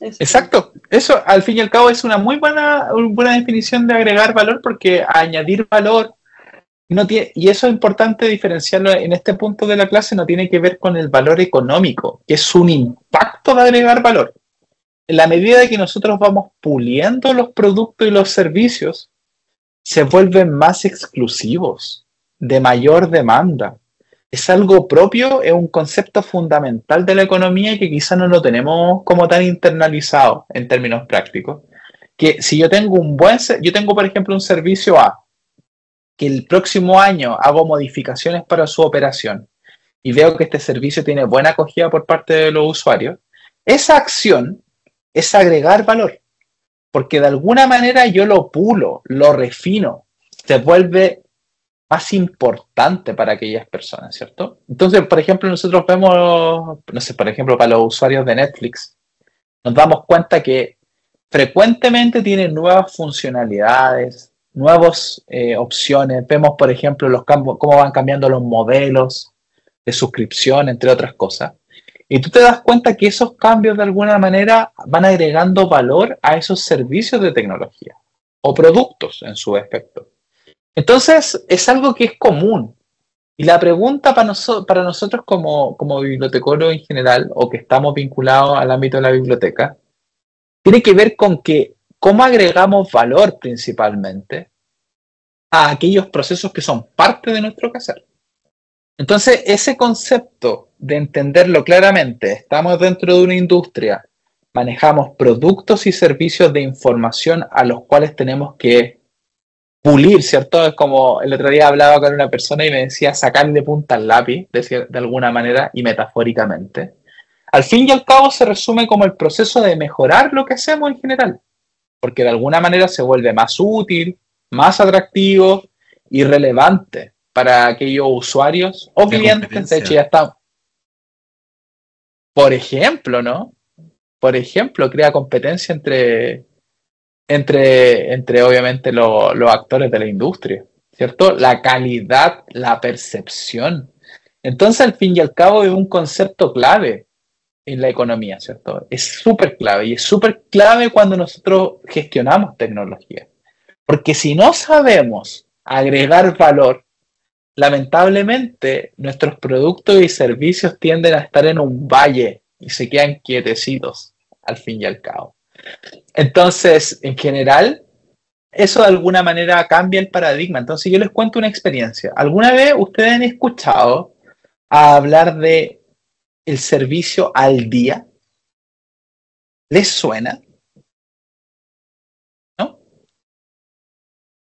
Exacto, eso al fin y al cabo es una muy buena definición de agregar valor, porque añadir valor no tiene, y eso es importante diferenciarlo en este punto de la clase, no tiene que ver con el valor económico, que es un impacto de agregar valor. En la medida de que nosotros vamos puliendo los productos y los servicios, se vuelven más exclusivos, de mayor demanda. Es algo propio, es un concepto fundamental de la economía que quizás no lo tenemos como tan internalizado en términos prácticos. Que si yo tengo por ejemplo un servicio A, que el próximo año hago modificaciones para su operación y veo que este servicio tiene buena acogida por parte de los usuarios, esa acción es agregar valor, porque de alguna manera yo lo pulo, lo refino, se vuelve más importante para aquellas personas, ¿cierto? Entonces, por ejemplo, nosotros vemos, no sé, por ejemplo, para los usuarios de Netflix, nos damos cuenta que frecuentemente tiene nuevas funcionalidades, nuevas opciones. Vemos, por ejemplo, cómo van cambiando los modelos de suscripción, entre otras cosas. Y tú te das cuenta que esos cambios de alguna manera van agregando valor a esos servicios de tecnología o productos en su aspecto. Entonces, es algo que es común. Y la pregunta para nosotros como bibliotecólogos en general, o que estamos vinculados al ámbito de la biblioteca, tiene que ver con cómo agregamos valor principalmente a aquellos procesos que son parte de nuestro quehacer. Entonces, ese concepto de entenderlo claramente, estamos dentro de una industria, manejamos productos y servicios de información a los cuales tenemos que pulir, ¿cierto? Es como el otro día hablaba con una persona y me decía sacarle punta al lápiz, de alguna manera y metafóricamente. Al fin y al cabo se resume como el proceso de mejorar lo que hacemos en general, porque de alguna manera se vuelve más útil, más atractivo y relevante para aquellos usuarios o clientes. De hecho, ya está. Por ejemplo, ¿no? Por ejemplo, crea competencia entre obviamente los actores de la industria, ¿cierto? La calidad, la percepción. Entonces, al fin y al cabo, es un concepto clave en la economía, ¿cierto? Es súper clave y es súper clave cuando nosotros gestionamos tecnología. Porque si no sabemos agregar valor, lamentablemente nuestros productos y servicios tienden a estar en un valle y se quedan quietecitos al fin y al cabo. Entonces, en general, eso de alguna manera cambia el paradigma. Entonces, yo les cuento una experiencia. ¿Alguna vez ustedes han escuchado hablar de el servicio al día? ¿Les suena? ¿No?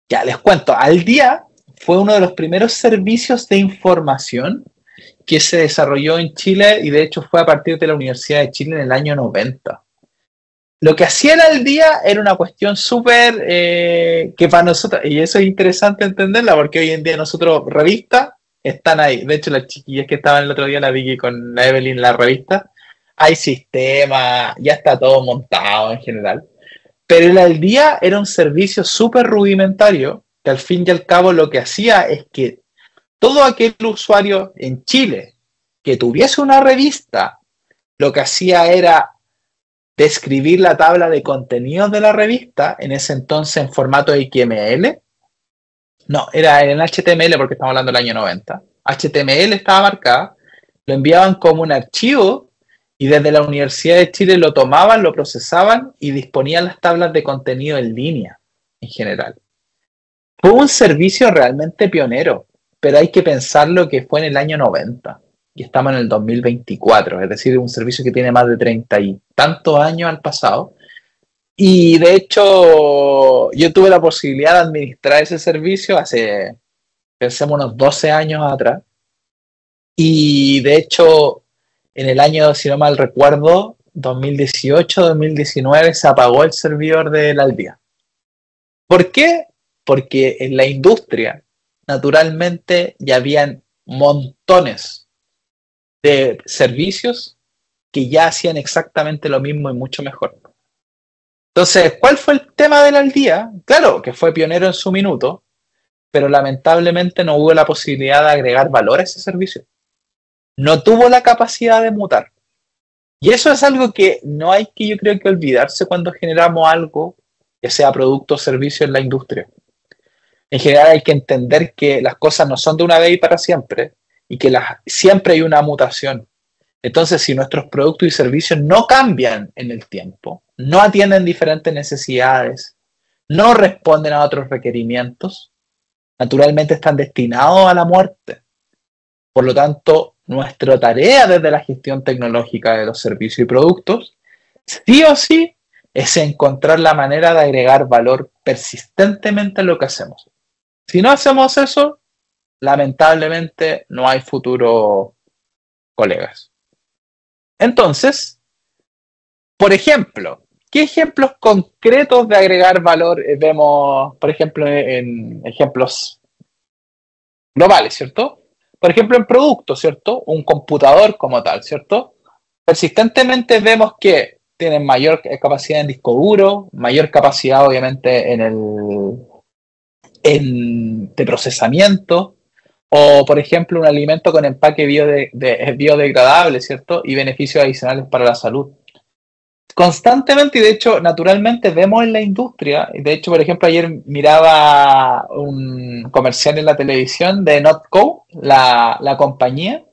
Ya, les cuento. Al día fue uno de los primeros servicios de información que se desarrolló en Chile y de hecho fue a partir de la Universidad de Chile en el año 90. Lo que hacían al día era una cuestión súper que para nosotros, y eso es interesante entenderla porque hoy en día nosotros revistas están ahí. De hecho, las chiquillas que estaban el otro día, la Vicky con la Evelyn, la revista, hay sistema, ya está todo montado en general. Pero el al día era un servicio súper rudimentario que al fin y al cabo lo que hacía es que todo aquel usuario en Chile que tuviese una revista, lo que hacía era describir la tabla de contenidos de la revista, en ese entonces en formato XML. No, era en HTML porque estamos hablando del año 90. HTML estaba marcada, lo enviaban como un archivo y desde la Universidad de Chile lo tomaban, lo procesaban y disponían las tablas de contenido en línea en general. Fue un servicio realmente pionero, pero hay que pensarlo que fue en el año 90. Y estamos en el 2024, es decir, un servicio que tiene más de 30 y tantos años al pasado. Y de hecho, yo tuve la posibilidad de administrar ese servicio hace, pensemos, unos 12 años atrás. Y de hecho, en el año, si no mal recuerdo, 2018-2019, se apagó el servidor del Al Día. ¿Por qué? Porque en la industria, naturalmente, ya habían montones de servicios que ya hacían exactamente lo mismo y mucho mejor. Entonces, ¿cuál fue el tema del Al Día? Claro, que fue pionero en su minuto, pero lamentablemente no hubo la posibilidad de agregar valor a ese servicio. No tuvo la capacidad de mutar. Y eso es algo que no hay que, yo creo, que olvidarse cuando generamos algo, que sea producto o servicio en la industria. En general hay que entender que las cosas no son de una vez y para siempre, y que siempre hay una mutación. Entonces, si nuestros productos y servicios no cambian en el tiempo, no atienden diferentes necesidades, no responden a otros requerimientos, naturalmente están destinados a la muerte. Por lo tanto, nuestra tarea desde la gestión tecnológica de los servicios y productos, sí o sí, es encontrar la manera de agregar valor persistentemente a lo que hacemos. Si no hacemos eso, lamentablemente no hay futuro, colegas. Entonces, por ejemplo, ¿qué ejemplos concretos de agregar valor vemos, por ejemplo, en ejemplos globales, ¿cierto? Por ejemplo, en productos, ¿cierto? Un computador como tal, ¿cierto? Persistentemente vemos que tienen mayor capacidad en disco duro, mayor capacidad obviamente de procesamiento, o por ejemplo un alimento con empaque biodegradable, ¿cierto? Y beneficios adicionales para la salud. Constantemente, y de hecho naturalmente vemos en la industria, de hecho por ejemplo ayer miraba un comercial en la televisión de NotCo, la compañía,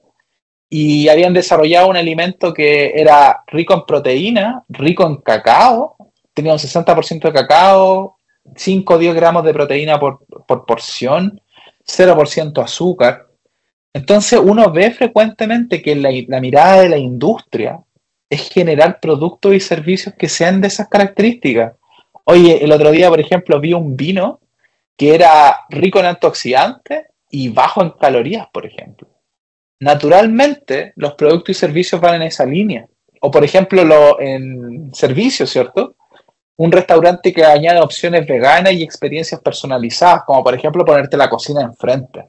y habían desarrollado un alimento que era rico en proteína, rico en cacao, tenía un 60% de cacao, 5 o 10 gramos de proteína por porción, 0% azúcar. Entonces uno ve frecuentemente que la mirada de la industria es generar productos y servicios que sean de esas características. Oye, el otro día, por ejemplo, vi un vino que era rico en antioxidantes y bajo en calorías, por ejemplo. Naturalmente, los productos y servicios van en esa línea. O, por ejemplo, en servicios, ¿cierto? Un restaurante que añade opciones veganas y experiencias personalizadas, como por ejemplo ponerte la cocina enfrente.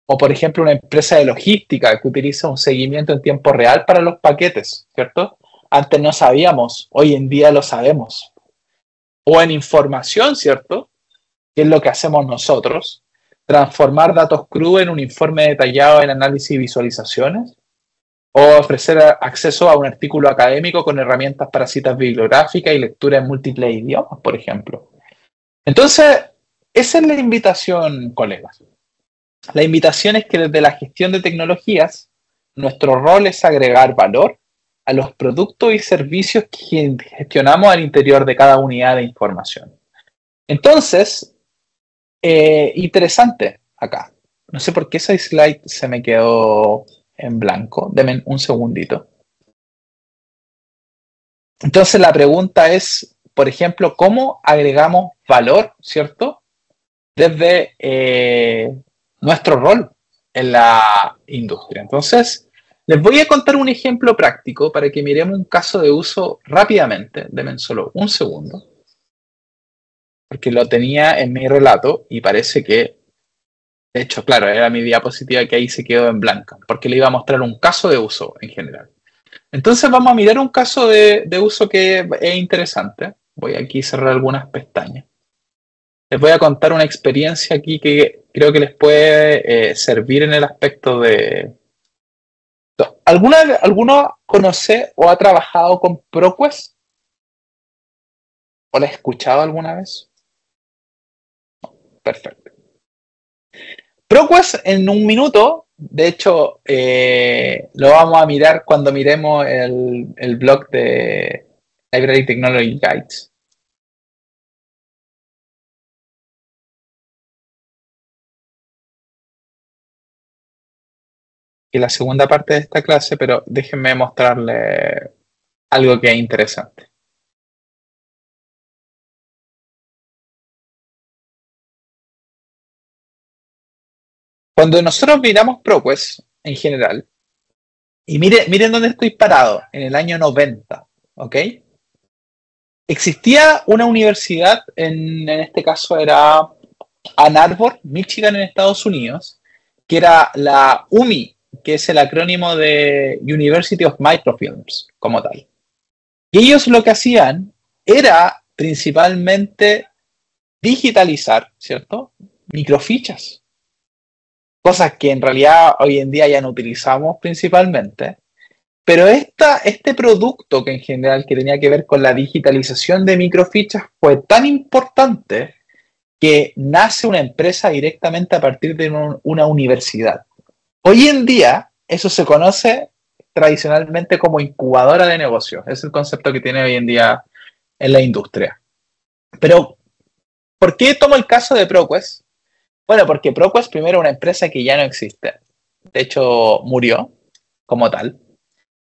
O, por ejemplo, una empresa de logística que utiliza un seguimiento en tiempo real para los paquetes, ¿cierto? Antes no sabíamos, hoy en día lo sabemos. O en información, ¿cierto? Que es lo que hacemos nosotros. Transformar datos crudos en un informe detallado en análisis y visualizaciones. O ofrecer acceso a un artículo académico con herramientas para citas bibliográficas y lectura en múltiples idiomas, por ejemplo. Entonces, esa es la invitación, colegas. La invitación es que desde la gestión de tecnologías, nuestro rol es agregar valor a los productos y servicios que gestionamos al interior de cada unidad de información. Entonces, interesante acá. No sé por qué esa slide se me quedó en blanco. Denme un segundito. Entonces, la pregunta es, por ejemplo, ¿cómo agregamos valor, ¿cierto? Desde nuestro rol en la industria. Entonces, les voy a contar un ejemplo práctico para que miremos un caso de uso rápidamente. Denme solo un segundo. Porque lo tenía en mi relato y parece que, de hecho, claro, era mi diapositiva que ahí se quedó en blanca, porque le iba a mostrar un caso de uso en general. Entonces vamos a mirar un caso de uso que es interesante. Voy aquí a cerrar algunas pestañas. Les voy a contar una experiencia aquí que creo que les puede servir en el aspecto de... ¿Alguno conoce o ha trabajado con ProQuest? ¿O la ha escuchado alguna vez? Perfecto. ProQuest en un minuto, de hecho, lo vamos a mirar cuando miremos el blog de Library Technology Guides. Y la segunda parte de esta clase, pero déjenme mostrarles algo que es interesante. Cuando nosotros miramos ProQuest en general, y miren dónde estoy parado, en el año 90, ¿ok? Existía una universidad, en este caso era Ann Arbor, Michigan, en Estados Unidos, que era la UMI, que es el acrónimo de University of Microfilms, como tal. Y ellos lo que hacían era principalmente digitalizar, ¿cierto? Microfichas. Cosas que en realidad hoy en día ya no utilizamos principalmente. Pero este producto que en general que tenía que ver con la digitalización de microfichas fue tan importante que nace una empresa directamente a partir de una universidad. Hoy en día, eso se conoce tradicionalmente como incubadora de negocios. Es el concepto que tiene hoy en día en la industria. Pero, ¿por qué tomo el caso de ProQuest? Bueno, porque ProQuest primero es una empresa que ya no existe. De hecho, murió como tal.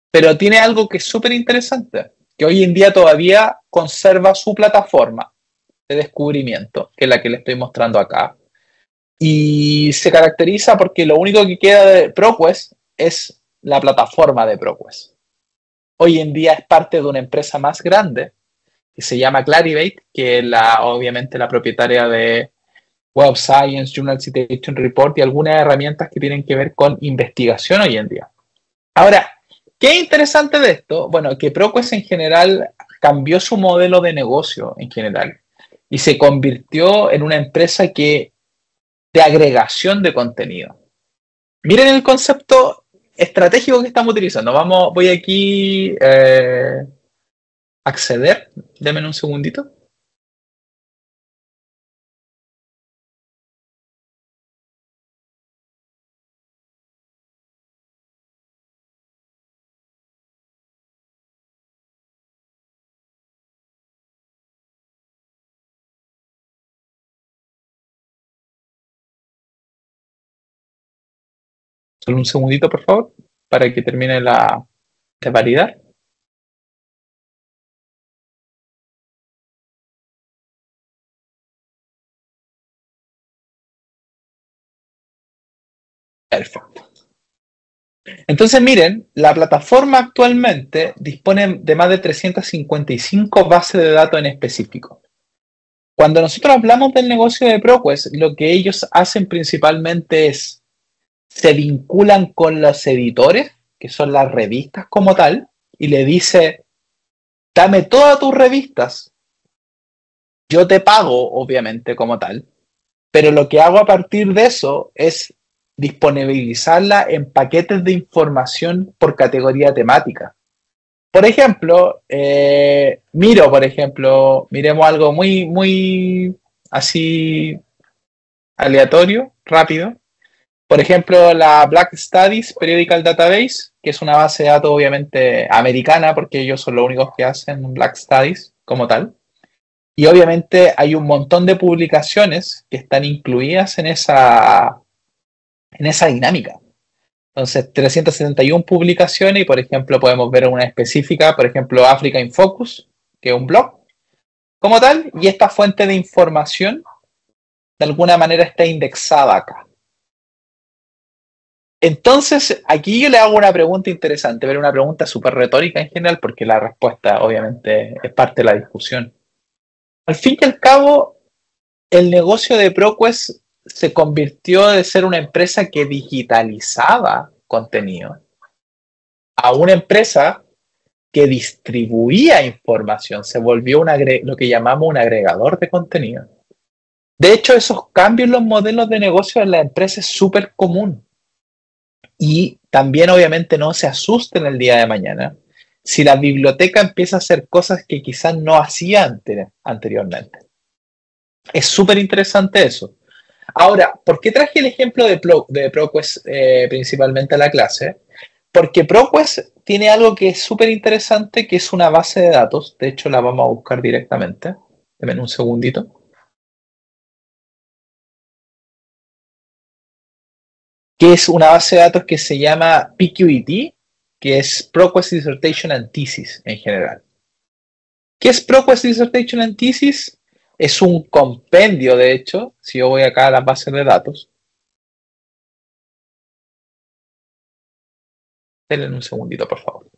Pero tiene algo que es súper interesante, que hoy en día todavía conserva su plataforma de descubrimiento, que es la que les estoy mostrando acá. Y se caracteriza porque lo único que queda de ProQuest es la plataforma de ProQuest. Hoy en día es parte de una empresa más grande que se llama Clarivate, que es obviamente la propietaria de Web of Science, Journal Citation Report y algunas herramientas que tienen que ver con investigación hoy en día. Ahora, ¿Qué es interesante de esto? Bueno, que ProQuest en general cambió su modelo de negocio en general y se convirtió en una empresa de agregación de contenido. Miren el concepto estratégico que estamos utilizando. Voy aquí a acceder. Denme un segundito. Solo un segundito, por favor, para que termine de validar. Perfecto. Entonces, miren, la plataforma actualmente dispone de más de 355 bases de datos en específico. Cuando nosotros hablamos del negocio de ProQuest, lo que ellos hacen principalmente es se vinculan con los editores, que son las revistas como tal, y le dice, dame todas tus revistas, yo te pago, obviamente, como tal, pero lo que hago a partir de eso es disponibilizarla en paquetes de información por categoría temática. Por ejemplo, miremos algo muy así aleatorio, rápido. Por ejemplo, la Black Studies Periodical Database, que es una base de datos obviamente americana, porque ellos son los únicos que hacen Black Studies como tal. Y obviamente hay un montón de publicaciones que están incluidas en esa dinámica. Entonces, 371 publicaciones y, por ejemplo, podemos ver una específica, por ejemplo, Africa in Focus, que es un blog como tal, y esta fuente de información de alguna manera está indexada acá. Entonces, aquí yo le hago una pregunta interesante, pero una pregunta súper retórica en general, porque la respuesta obviamente es parte de la discusión. Al fin y al cabo, el negocio de ProQuest se convirtió de ser una empresa que digitalizaba contenido a una empresa que distribuía información, se volvió lo que llamamos un agregador de contenido. De hecho, esos cambios en los modelos de negocio en la empresa es súper común. Y también obviamente no se asusten el día de mañana si la biblioteca empieza a hacer cosas que quizás no hacía anteriormente. Es súper interesante eso. Ahora, ¿por qué traje el ejemplo de ProQuest principalmente a la clase? Porque ProQuest tiene algo que es súper interesante, que es una base de datos. De hecho, la vamos a buscar directamente. Denme un segundito. Que es una base de datos que se llama PQET, que es ProQuest Dissertation and Thesis en general. ¿Qué es ProQuest Dissertation and Thesis? Es un compendio, de hecho, si yo voy acá a las bases de datos. Denle un segundito, por favor.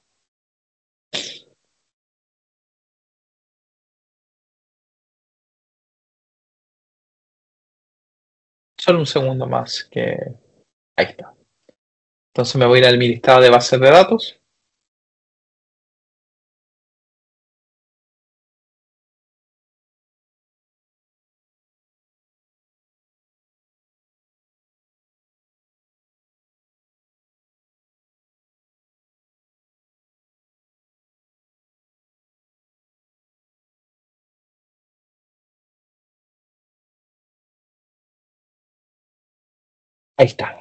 Solo un segundo más que... Ahí está. Entonces me voy a ir al mi listado de bases de datos. Ahí está.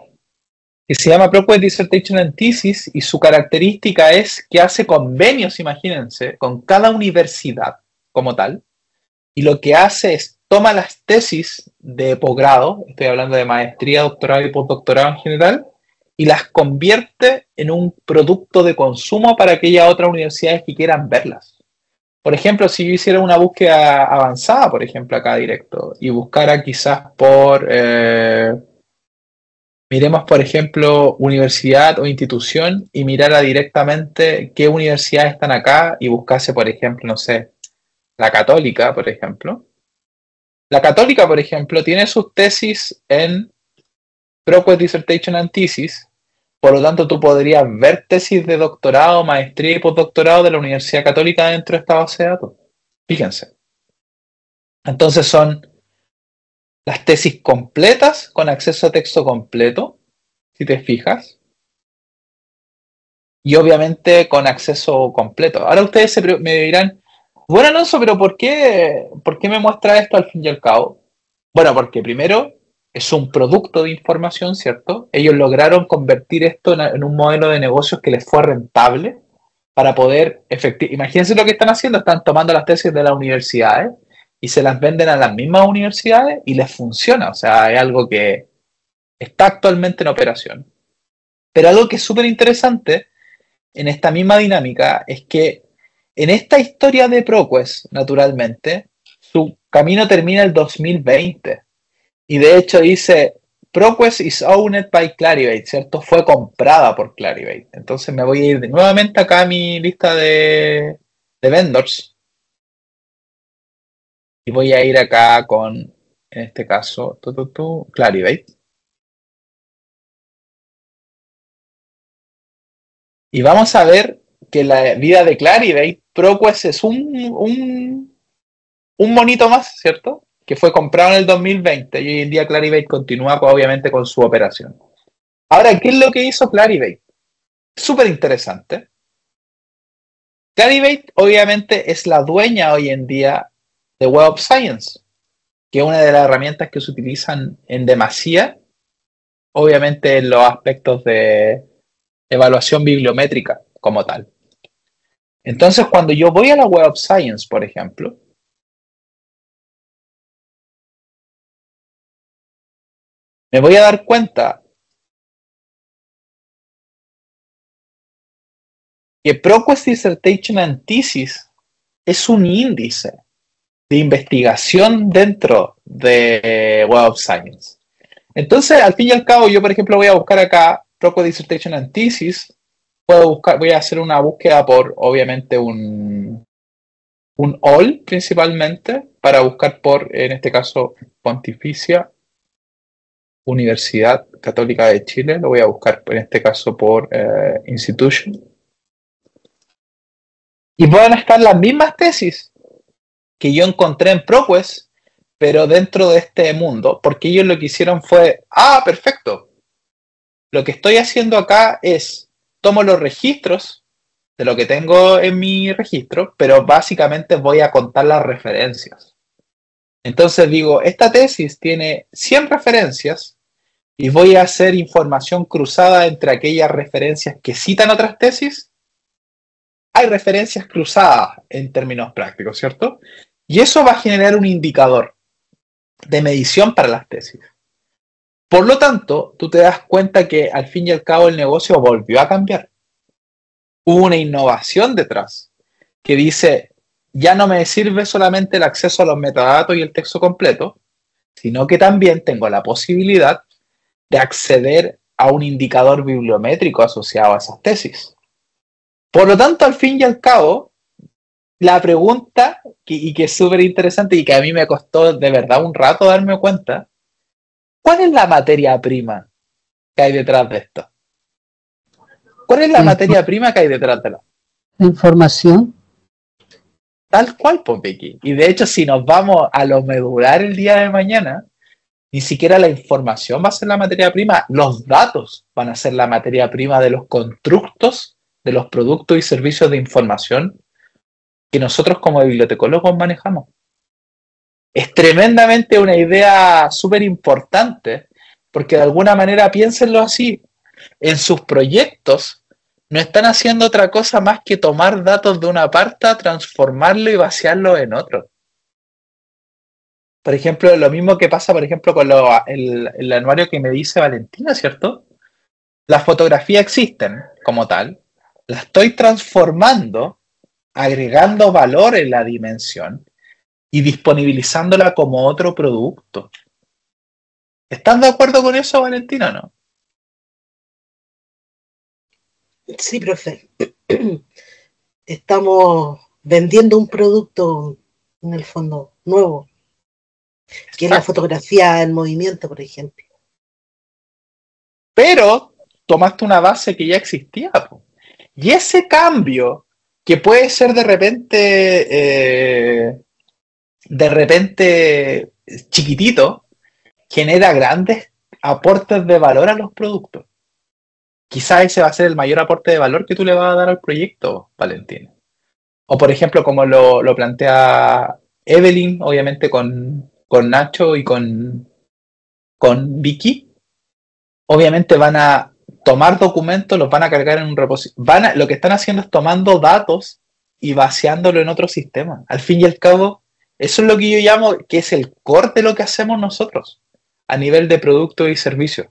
Que se llama ProQuest Dissertation and Thesis y su característica es que hace convenios, imagínense, con cada universidad como tal, y lo que hace es toma las tesis de posgrado, estoy hablando de maestría, doctorado y postdoctorado en general, y las convierte en un producto de consumo para aquellas otras universidades que quieran verlas. Por ejemplo, si yo hiciera una búsqueda avanzada, por ejemplo, acá directo, y buscara quizás por... miremos, por ejemplo, universidad o institución y mirara directamente qué universidades están acá y buscase, por ejemplo, no sé, la Católica, por ejemplo. La Católica, por ejemplo, tiene sus tesis en ProQuest Dissertation and Thesis, Por lo tanto, tú podrías ver tesis de doctorado, maestría y postdoctorado de la Universidad Católica dentro de esta base de datos. Fíjense. Entonces son las tesis completas con acceso a texto completo, si te fijas. Y obviamente con acceso completo. Ahora ustedes me dirán, bueno, Alonso, pero ¿por qué me muestra esto al fin y al cabo? Bueno, porque primero es un producto de información, ¿cierto? Ellos lograron convertir esto en un modelo de negocios que les fue rentable para poder imagínense lo que están haciendo, están tomando las tesis de las universidades y se las venden a las mismas universidades y les funciona, o sea, es algo que está actualmente en operación. Pero algo que es súper interesante en esta misma dinámica es que en esta historia de ProQuest, naturalmente, su camino termina el 2020 y de hecho dice ProQuest is owned by Clarivate, ¿cierto? Fue comprada por Clarivate. Entonces me voy a ir nuevamente acá a mi lista de vendors y voy a ir acá con, en este caso, Clarivate. Y vamos a ver que la vida de Clarivate, ProQuest es un monito más, ¿cierto? Que fue comprado en el 2020 y hoy en día Clarivate continúa obviamente con su operación. Ahora, ¿qué es lo que hizo Clarivate? Súper interesante. Clarivate obviamente es la dueña hoy en día de Web of Science, que es una de las herramientas que se utilizan en demasía, obviamente en los aspectos de evaluación bibliométrica como tal. Entonces, cuando yo voy a la Web of Science, por ejemplo, me voy a dar cuenta que ProQuest Dissertation and Thesis es un índice de investigación dentro de Web of Science. Entonces, al fin y al cabo, yo, por ejemplo, voy a buscar acá ProQuest Dissertation and Thesis. Voy a hacer una búsqueda por, obviamente, un all, principalmente, para buscar por, en este caso, Pontificia Universidad Católica de Chile. Lo voy a buscar, en este caso, por Institution. Y van a estar las mismas tesis que yo encontré en ProQuest, pero dentro de este mundo, porque ellos lo que hicieron fue, perfecto, lo que estoy haciendo acá es, tomo los registros de lo que tengo en mi registro, pero básicamente voy a contar las referencias. Entonces digo, esta tesis tiene 100 referencias y voy a hacer información cruzada entre aquellas referencias que citan otras tesis. Hay referencias cruzadas en términos prácticos, ¿cierto? Y eso va a generar un indicador de medición para las tesis. Por lo tanto, tú te das cuenta que al fin y al cabo el negocio volvió a cambiar. Hubo una innovación detrás que dice, ya no me sirve solamente el acceso a los metadatos y el texto completo, sino que también tengo la posibilidad de acceder a un indicador bibliométrico asociado a esas tesis. Por lo tanto, al fin y al cabo, la pregunta, y que es súper interesante y que a mí me costó de verdad un rato darme cuenta, ¿cuál es la materia prima que hay detrás de esto? ¿Cuál es la materia prima que hay detrás de la información? Tal cual, Vicky. Y de hecho, si nos vamos a lo medular el día de mañana, ni siquiera la información va a ser la materia prima, los datos van a ser la materia prima de los constructos, de los productos y servicios de información que nosotros como bibliotecólogos manejamos. Es tremendamente una idea súper importante, porque de alguna manera piénsenlo así, en sus proyectos no están haciendo otra cosa más que tomar datos de una parte, transformarlo y vaciarlo en otro. Por ejemplo, lo mismo que pasa, por ejemplo, con el anuario que me dice Valentina, ¿cierto? Las fotografías existen como tal, las estoy transformando, agregando valor en la dimensión y disponibilizándola como otro producto. ¿Están de acuerdo con eso, Valentina, o no? Sí, profe. Estamos vendiendo un producto, en el fondo, nuevo, que es la fotografía en movimiento, por ejemplo. Pero tomaste una base que ya existía, po. Y ese cambio, que puede ser de repente chiquitito, genera grandes aportes de valor a los productos. Quizás ese va a ser el mayor aporte de valor que tú le vas a dar al proyecto, Valentín. O por ejemplo, como lo plantea Evelyn, obviamente con Nacho y con Vicky, obviamente van a tomar documentos, los van a cargar en un repositorio. Lo que están haciendo es tomando datos y vaciándolo en otro sistema. Al fin y al cabo, eso es lo que yo llamo que es el core de lo que hacemos nosotros a nivel de productos y servicios.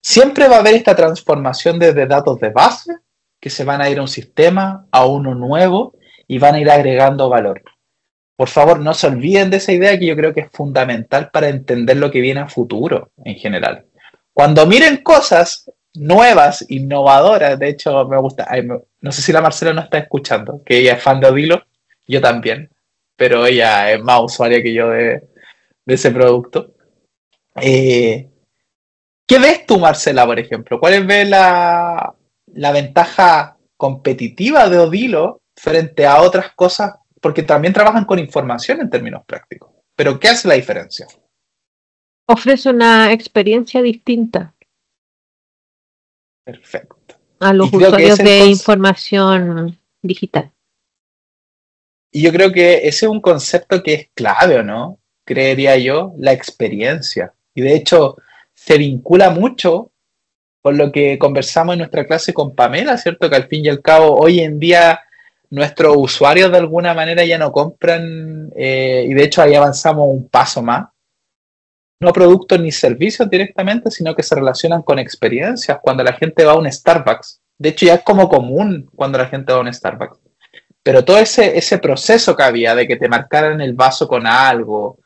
Siempre va a haber esta transformación desde datos de base que se van a ir a un sistema, a uno nuevo y van a ir agregando valor. Por favor, no se olviden de esa idea que yo creo que es fundamental para entender lo que viene a futuro en general. Cuando miren cosas nuevas, innovadoras, de hecho me gusta, no sé si la Marcela no está escuchando, que ella es fan de Odilo, yo también, pero ella es más usuaria que yo de ese producto. ¿Qué ves tú, Marcela, por ejemplo? ¿Cuál ves la ventaja competitiva de Odilo frente a otras cosas? Porque también trabajan con información en términos prácticos. ¿Pero qué hace la diferencia? Ofrece una experiencia distinta. Perfecto. A los usuarios de información digital. Y yo creo que ese es un concepto que es clave, ¿o no? Creería yo, la experiencia. Y de hecho, se vincula mucho con lo que conversamos en nuestra clase con Pamela, ¿cierto? Que al fin y al cabo, hoy en día, nuestros usuarios de alguna manera ya no compran, y de hecho ahí avanzamos un paso más. No productos ni servicios directamente, sino que se relacionan con experiencias. Cuando la gente va a un Starbucks, de hecho ya es como común cuando la gente va a un Starbucks. Pero todo ese proceso que había de que te marcaran el vaso con algo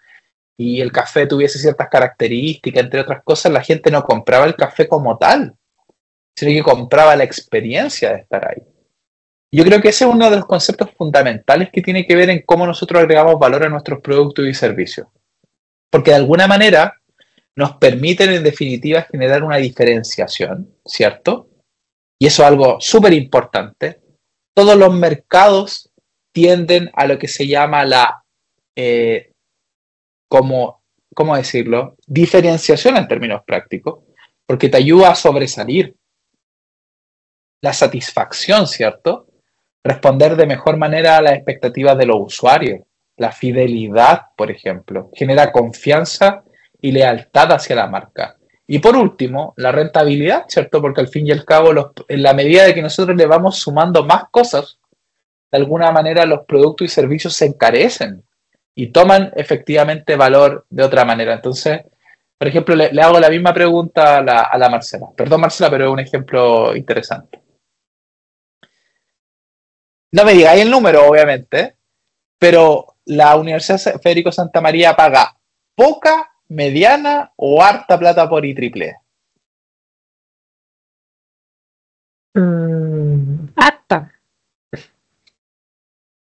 y el café tuviese ciertas características, entre otras cosas, la gente no compraba el café como tal, sino que compraba la experiencia de estar ahí. Yo creo que ese es uno de los conceptos fundamentales que tiene que ver en cómo nosotros agregamos valor a nuestros productos y servicios. Porque de alguna manera nos permiten en definitiva generar una diferenciación, ¿cierto? Y eso es algo súper importante. Todos los mercados tienden a lo que se llama la, ¿cómo decirlo? Diferenciación en términos prácticos, porque te ayuda a sobresalir. La satisfacción, ¿cierto? Responder de mejor manera a las expectativas de los usuarios. La fidelidad, por ejemplo, genera confianza y lealtad hacia la marca. Y por último, la rentabilidad, ¿cierto? Porque al fin y al cabo, en la medida de que nosotros le vamos sumando más cosas, de alguna manera los productos y servicios se encarecen y toman efectivamente valor de otra manera. Entonces, por ejemplo, le hago la misma pregunta a la Marcela. Perdón, Marcela, pero es un ejemplo interesante. No me digáis el número, obviamente, pero la Universidad Federico Santa María paga poca, mediana o harta plata por IEEE. Harta.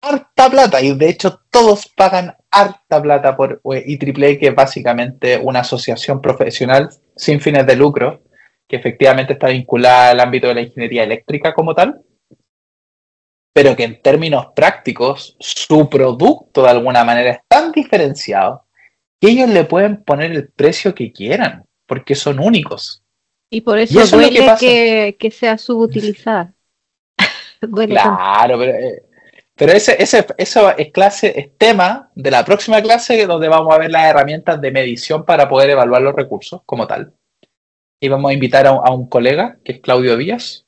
Harta plata, y de hecho todos pagan harta plata por IEEE, que es básicamente una asociación profesional sin fines de lucro, que efectivamente está vinculada al ámbito de la ingeniería eléctrica como tal, pero que en términos prácticos su producto de alguna manera es tan diferenciado que ellos le pueden poner el precio que quieran, porque son únicos. Y por eso, duele que sea subutilizada. Duele claro, pero eso es tema de la próxima clase, donde vamos a ver las herramientas de medición para poder evaluar los recursos como tal. Y vamos a invitar a un colega, que es Claudio Díaz,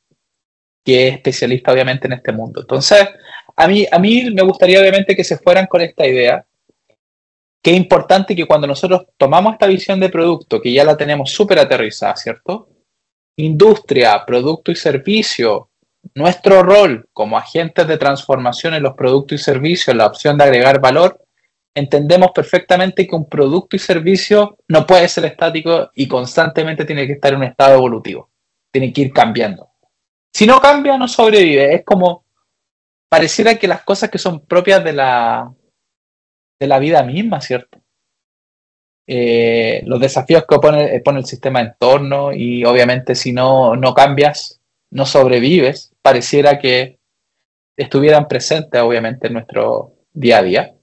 que es especialista obviamente en este mundo. Entonces, a mí me gustaría obviamente que se fueran con esta idea, que es importante que cuando nosotros tomamos esta visión de producto, que ya la tenemos súper aterrizada, ¿cierto? Industria, producto y servicio, nuestro rol como agentes de transformación en los productos y servicios, la opción de agregar valor, entendemos perfectamente que un producto y servicio no puede ser estático y constantemente tiene que estar en un estado evolutivo. Tiene que ir cambiando. Si no cambia, no sobrevive. Es como, pareciera que las cosas que son propias de la vida misma, ¿cierto? los desafíos que pone el sistema en torno, y obviamente si no cambias, no sobrevives, pareciera que estuvieran presentes obviamente en nuestro día a día.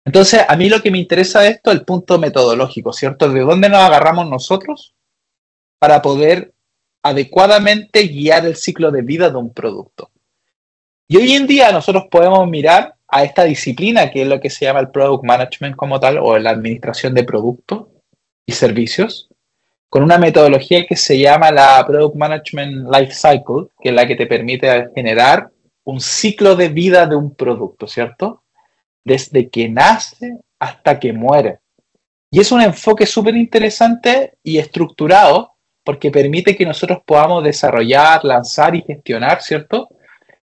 Entonces, a mí lo que me interesa de esto es el punto metodológico, ¿cierto? ¿De dónde nos agarramos nosotros para poder adecuadamente guiar el ciclo de vida de un producto? Y hoy en día nosotros podemos mirar a esta disciplina, que es lo que se llama el Product Management como tal, o la administración de productos y servicios, con una metodología que se llama la Product Management Life Cycle, que es la que te permite generar un ciclo de vida de un producto, ¿cierto? Desde que nace hasta que muere. Y es un enfoque súper interesante y estructurado, porque permite que nosotros podamos desarrollar, lanzar y gestionar, ¿cierto?,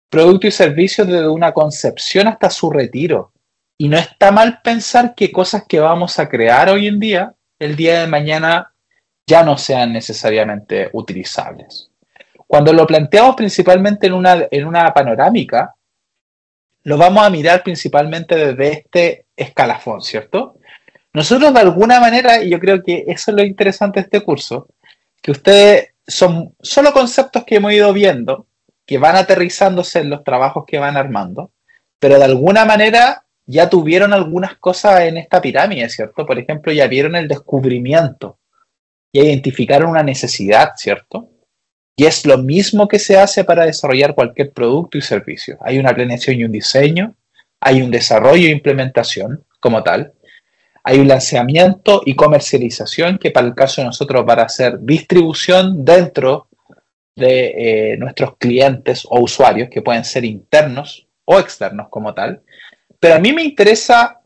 productos y servicios desde una concepción hasta su retiro. Y no está mal pensar que cosas que vamos a crear hoy en día, el día de mañana, ya no sean necesariamente utilizables. Cuando lo planteamos principalmente en una panorámica, lo vamos a mirar principalmente desde este escalafón, ¿cierto? Nosotros de alguna manera, y yo creo que eso es lo interesante de este curso, que ustedes son solo conceptos que hemos ido viendo, que van aterrizándose en los trabajos que van armando, pero de alguna manera ya tuvieron algunas cosas en esta pirámide, ¿cierto? Por ejemplo, ya vieron el descubrimiento, ya identificaron una necesidad, ¿cierto? Y es lo mismo que se hace para desarrollar cualquier producto y servicio. Hay una planeación y un diseño, hay un desarrollo e implementación como tal, hay un lanzamiento y comercialización, que para el caso de nosotros va a ser distribución dentro de nuestros clientes o usuarios, que pueden ser internos o externos como tal. Pero a mí me interesa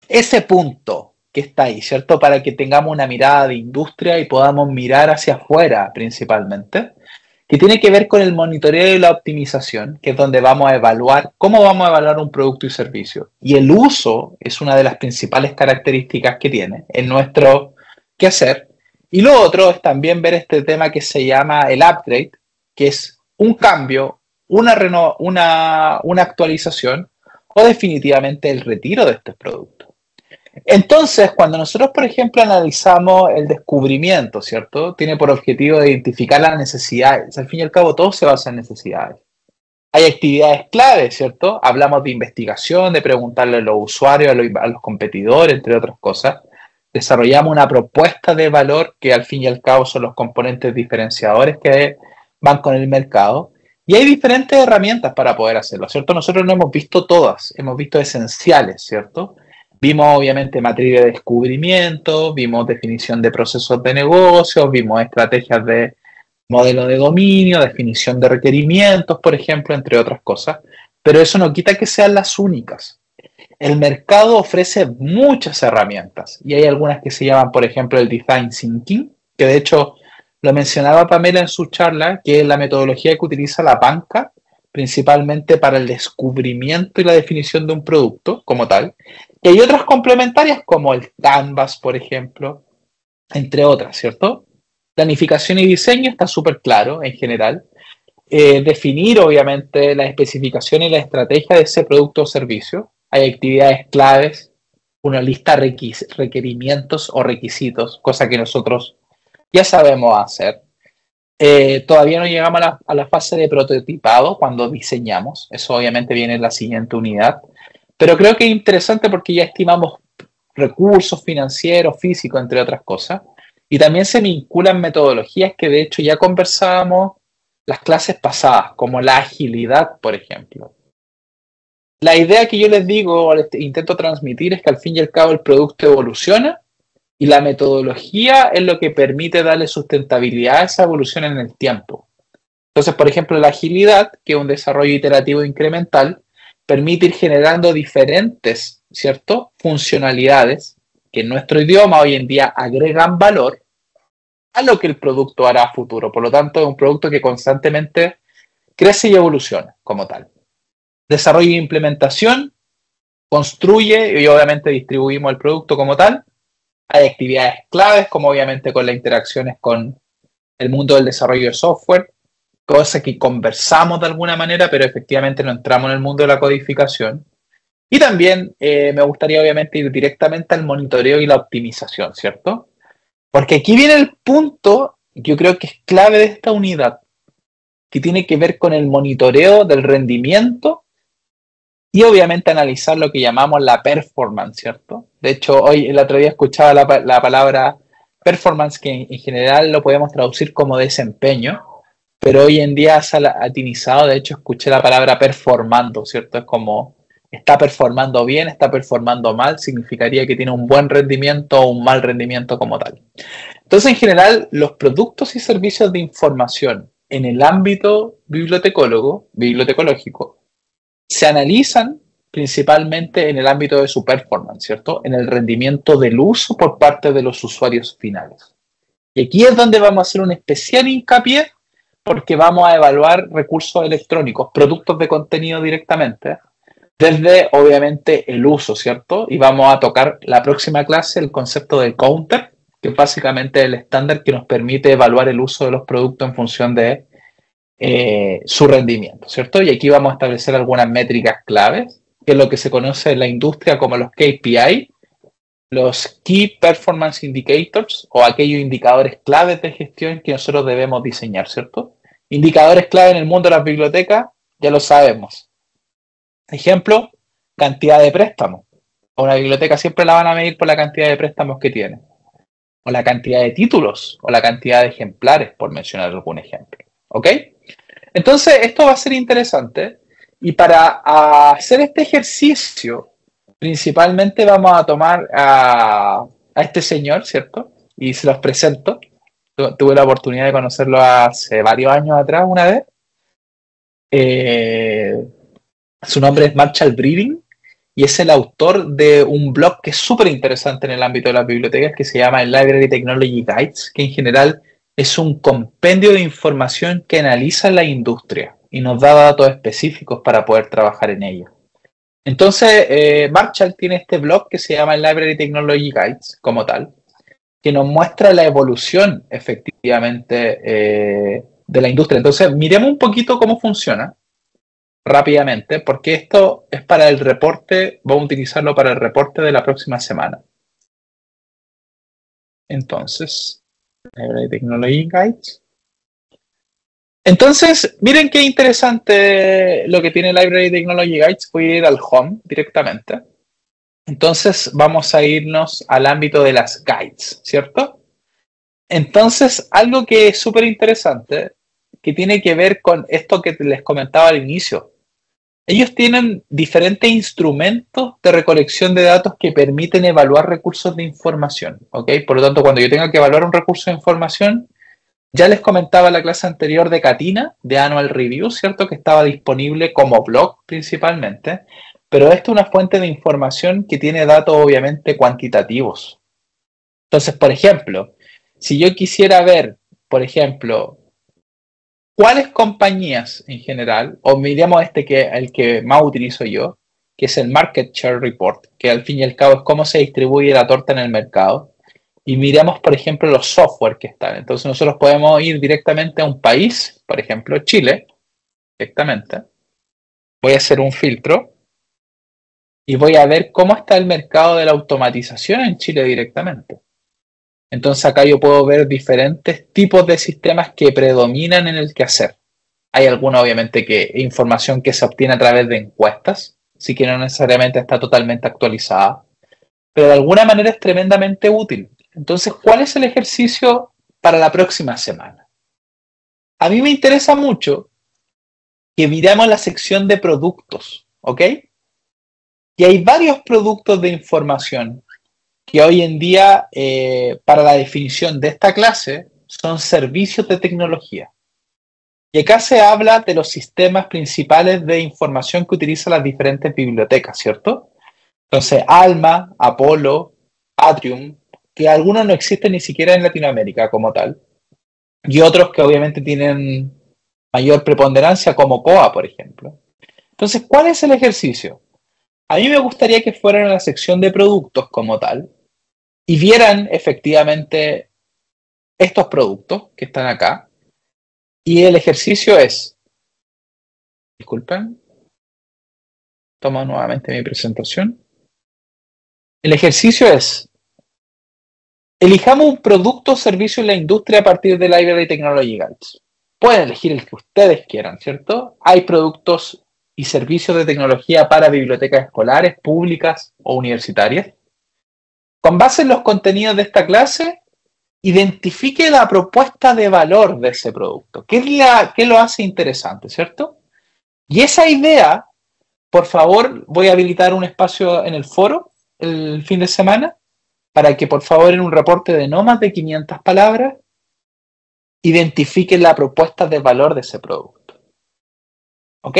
ese punto que está ahí, ¿cierto? Para que tengamos una mirada de industria y podamos mirar hacia afuera principalmente, que tiene que ver con el monitoreo y la optimización, que es donde vamos a evaluar cómo vamos a evaluar un producto y servicio. Y el uso es una de las principales características que tiene en nuestro quehacer. Y lo otro es también ver este tema que se llama el upgrade, que es un cambio, una actualización o definitivamente el retiro de estos productos. Entonces, cuando nosotros, por ejemplo, analizamos el descubrimiento, ¿cierto? Tiene por objetivo identificar las necesidades. Al fin y al cabo, todo se basa en necesidades. Hay actividades clave, ¿cierto? Hablamos de investigación, de preguntarle a los usuarios, a los competidores, entre otras cosas. Desarrollamos una propuesta de valor que al fin y al cabo son los componentes diferenciadores que van con el mercado. Y hay diferentes herramientas para poder hacerlo, ¿cierto? Nosotros no hemos visto todas, hemos visto esenciales, ¿cierto? Vimos obviamente materia de descubrimiento, vimos definición de procesos de negocio, vimos estrategias de modelo de dominio, definición de requerimientos, por ejemplo, entre otras cosas. Pero eso no quita que sean las únicas. El mercado ofrece muchas herramientas y hay algunas que se llaman, por ejemplo, el Design Thinking, que de hecho lo mencionaba Pamela en su charla, que es la metodología que utiliza la banca principalmente para el descubrimiento y la definición de un producto como tal. Y hay otras complementarias como el Canvas, por ejemplo, entre otras, ¿cierto? Planificación y diseño está súper claro en general. Definir, obviamente, la especificación y la estrategia de ese producto o servicio. Hay actividades claves, una lista de requerimientos o requisitos, cosa que nosotros ya sabemos hacer. Todavía no llegamos a la fase de prototipado cuando diseñamos. Eso obviamente viene en la siguiente unidad. Pero creo que es interesante porque ya estimamos recursos financieros, físicos, entre otras cosas. Y también se vinculan metodologías que de hecho ya conversábamos las clases pasadas, como la agilidad, por ejemplo. La idea que yo les digo o les intento transmitir es que al fin y al cabo el producto evoluciona y la metodología es lo que permite darle sustentabilidad a esa evolución en el tiempo. Entonces, por ejemplo, la agilidad, que es un desarrollo iterativo incremental, permite ir generando diferentes, ¿cierto?, funcionalidades que en nuestro idioma hoy en día agregan valor a lo que el producto hará a futuro. Por lo tanto, es un producto que constantemente crece y evoluciona como tal. Desarrollo e implementación, construye y obviamente distribuimos el producto como tal. Hay actividades claves, como obviamente con las interacciones con el mundo del desarrollo de software, cosas que conversamos de alguna manera, pero efectivamente no entramos en el mundo de la codificación. Y también me gustaría obviamente ir directamente al monitoreo y la optimización, ¿cierto? Porque aquí viene el punto, yo creo que es clave de esta unidad, que tiene que ver con el monitoreo del rendimiento y obviamente analizar lo que llamamos la performance, ¿cierto? De hecho, hoy el otro día escuchaba la palabra performance, que en general lo podemos traducir como desempeño, pero hoy en día se ha latinizado. De hecho, escuché la palabra performando, ¿cierto? Es como está performando bien, está performando mal, significaría que tiene un buen rendimiento o un mal rendimiento como tal. Entonces, en general, los productos y servicios de información en el ámbito bibliotecológico, se analizan principalmente en el ámbito de su performance, ¿cierto? En el rendimiento del uso por parte de los usuarios finales. Y aquí es donde vamos a hacer un especial hincapié, porque vamos a evaluar recursos electrónicos, productos de contenido directamente, desde obviamente el uso, ¿cierto? Y vamos a tocar la próxima clase el concepto de counter, que es básicamente el estándar que nos permite evaluar el uso de los productos en función de su rendimiento, ¿cierto? Y aquí vamos a establecer algunas métricas claves, que es lo que se conoce en la industria como los KPI, los Key Performance Indicators, o aquellos indicadores claves de gestión que nosotros debemos diseñar, ¿cierto? Indicadores clave en el mundo de las bibliotecas, ya lo sabemos. Ejemplo, cantidad de préstamos. A una biblioteca siempre la van a medir por la cantidad de préstamos que tiene, o la cantidad de títulos, o la cantidad de ejemplares, por mencionar algún ejemplo. ¿Ok? Entonces, esto va a ser interesante, y para hacer este ejercicio, principalmente vamos a tomar a este señor, ¿cierto? Y se los presento. Tuve la oportunidad de conocerlo hace varios años atrás, una vez. Su nombre es Marshall Breeding, y es el autor de un blog que es súper interesante en el ámbito de las bibliotecas, que se llama el Library Technology Guides, que en general es un compendio de información que analiza la industria y nos da datos específicos para poder trabajar en ella. Entonces, Marshall tiene este blog que se llama el Library Technology Guides, como tal, que nos muestra la evolución, efectivamente, de la industria. Entonces, miremos un poquito cómo funciona rápidamente, porque esto es para el reporte, vamos a utilizarlo para el reporte de la próxima semana. Entonces, Library Technology Guides. Entonces, miren qué interesante lo que tiene Library Technology Guides. Voy a ir al home directamente. Entonces, vamos a irnos al ámbito de las guides, ¿cierto? Entonces, algo que es súper interesante, que tiene que ver con esto que les comentaba al inicio. Ellos tienen diferentes instrumentos de recolección de datos que permiten evaluar recursos de información, ¿ok? Por lo tanto, cuando yo tenga que evaluar un recurso de información, ya les comentaba en la clase anterior de Catina, de Annual Review, ¿cierto? Que estaba disponible como blog principalmente, pero esto es una fuente de información que tiene datos obviamente cuantitativos. Entonces, por ejemplo, si yo quisiera ver, por ejemplo, cuáles compañías en general, o miremos el que más utilizo yo, que es el Market Share Report, que al fin y al cabo es cómo se distribuye la torta en el mercado, y miremos, por ejemplo, los software que están. Entonces nosotros podemos ir directamente a un país, por ejemplo, Chile, directamente. Voy a hacer un filtro y voy a ver cómo está el mercado de la automatización en Chile directamente. Entonces acá yo puedo ver diferentes tipos de sistemas que predominan en el quehacer. Hay alguna, obviamente, información que se obtiene a través de encuestas, así que no necesariamente está totalmente actualizada, pero de alguna manera es tremendamente útil. Entonces, ¿cuál es el ejercicio para la próxima semana? A mí me interesa mucho que miremos la sección de productos, ¿ok? Y hay varios productos de información que hoy en día, para la definición de esta clase, son servicios de tecnología. Y acá se habla de los sistemas principales de información que utilizan las diferentes bibliotecas, ¿cierto? Entonces, Alma, Apollo, Atrium, que algunos no existen ni siquiera en Latinoamérica como tal, y otros que obviamente tienen mayor preponderancia, como COA, por ejemplo. Entonces, ¿cuál es el ejercicio? A mí me gustaría que fueran a la sección de productos como tal y vieran efectivamente estos productos que están acá. Y el ejercicio es, disculpen, Tomo nuevamente mi presentación. El ejercicio es: elijamos un producto o servicio en la industria a partir de Library Technology Guides. Pueden elegir el que ustedes quieran, ¿cierto? Hay productos y servicios de tecnología para bibliotecas escolares, públicas o universitarias. Con base en los contenidos de esta clase, identifique la propuesta de valor de ese producto. ¿Qué lo hace interesante, cierto? Y esa idea, por favor, voy a habilitar un espacio en el foro el fin de semana para que, por favor, en un reporte de no más de 500 palabras, identifiquen la propuesta de valor de ese producto. ¿Ok?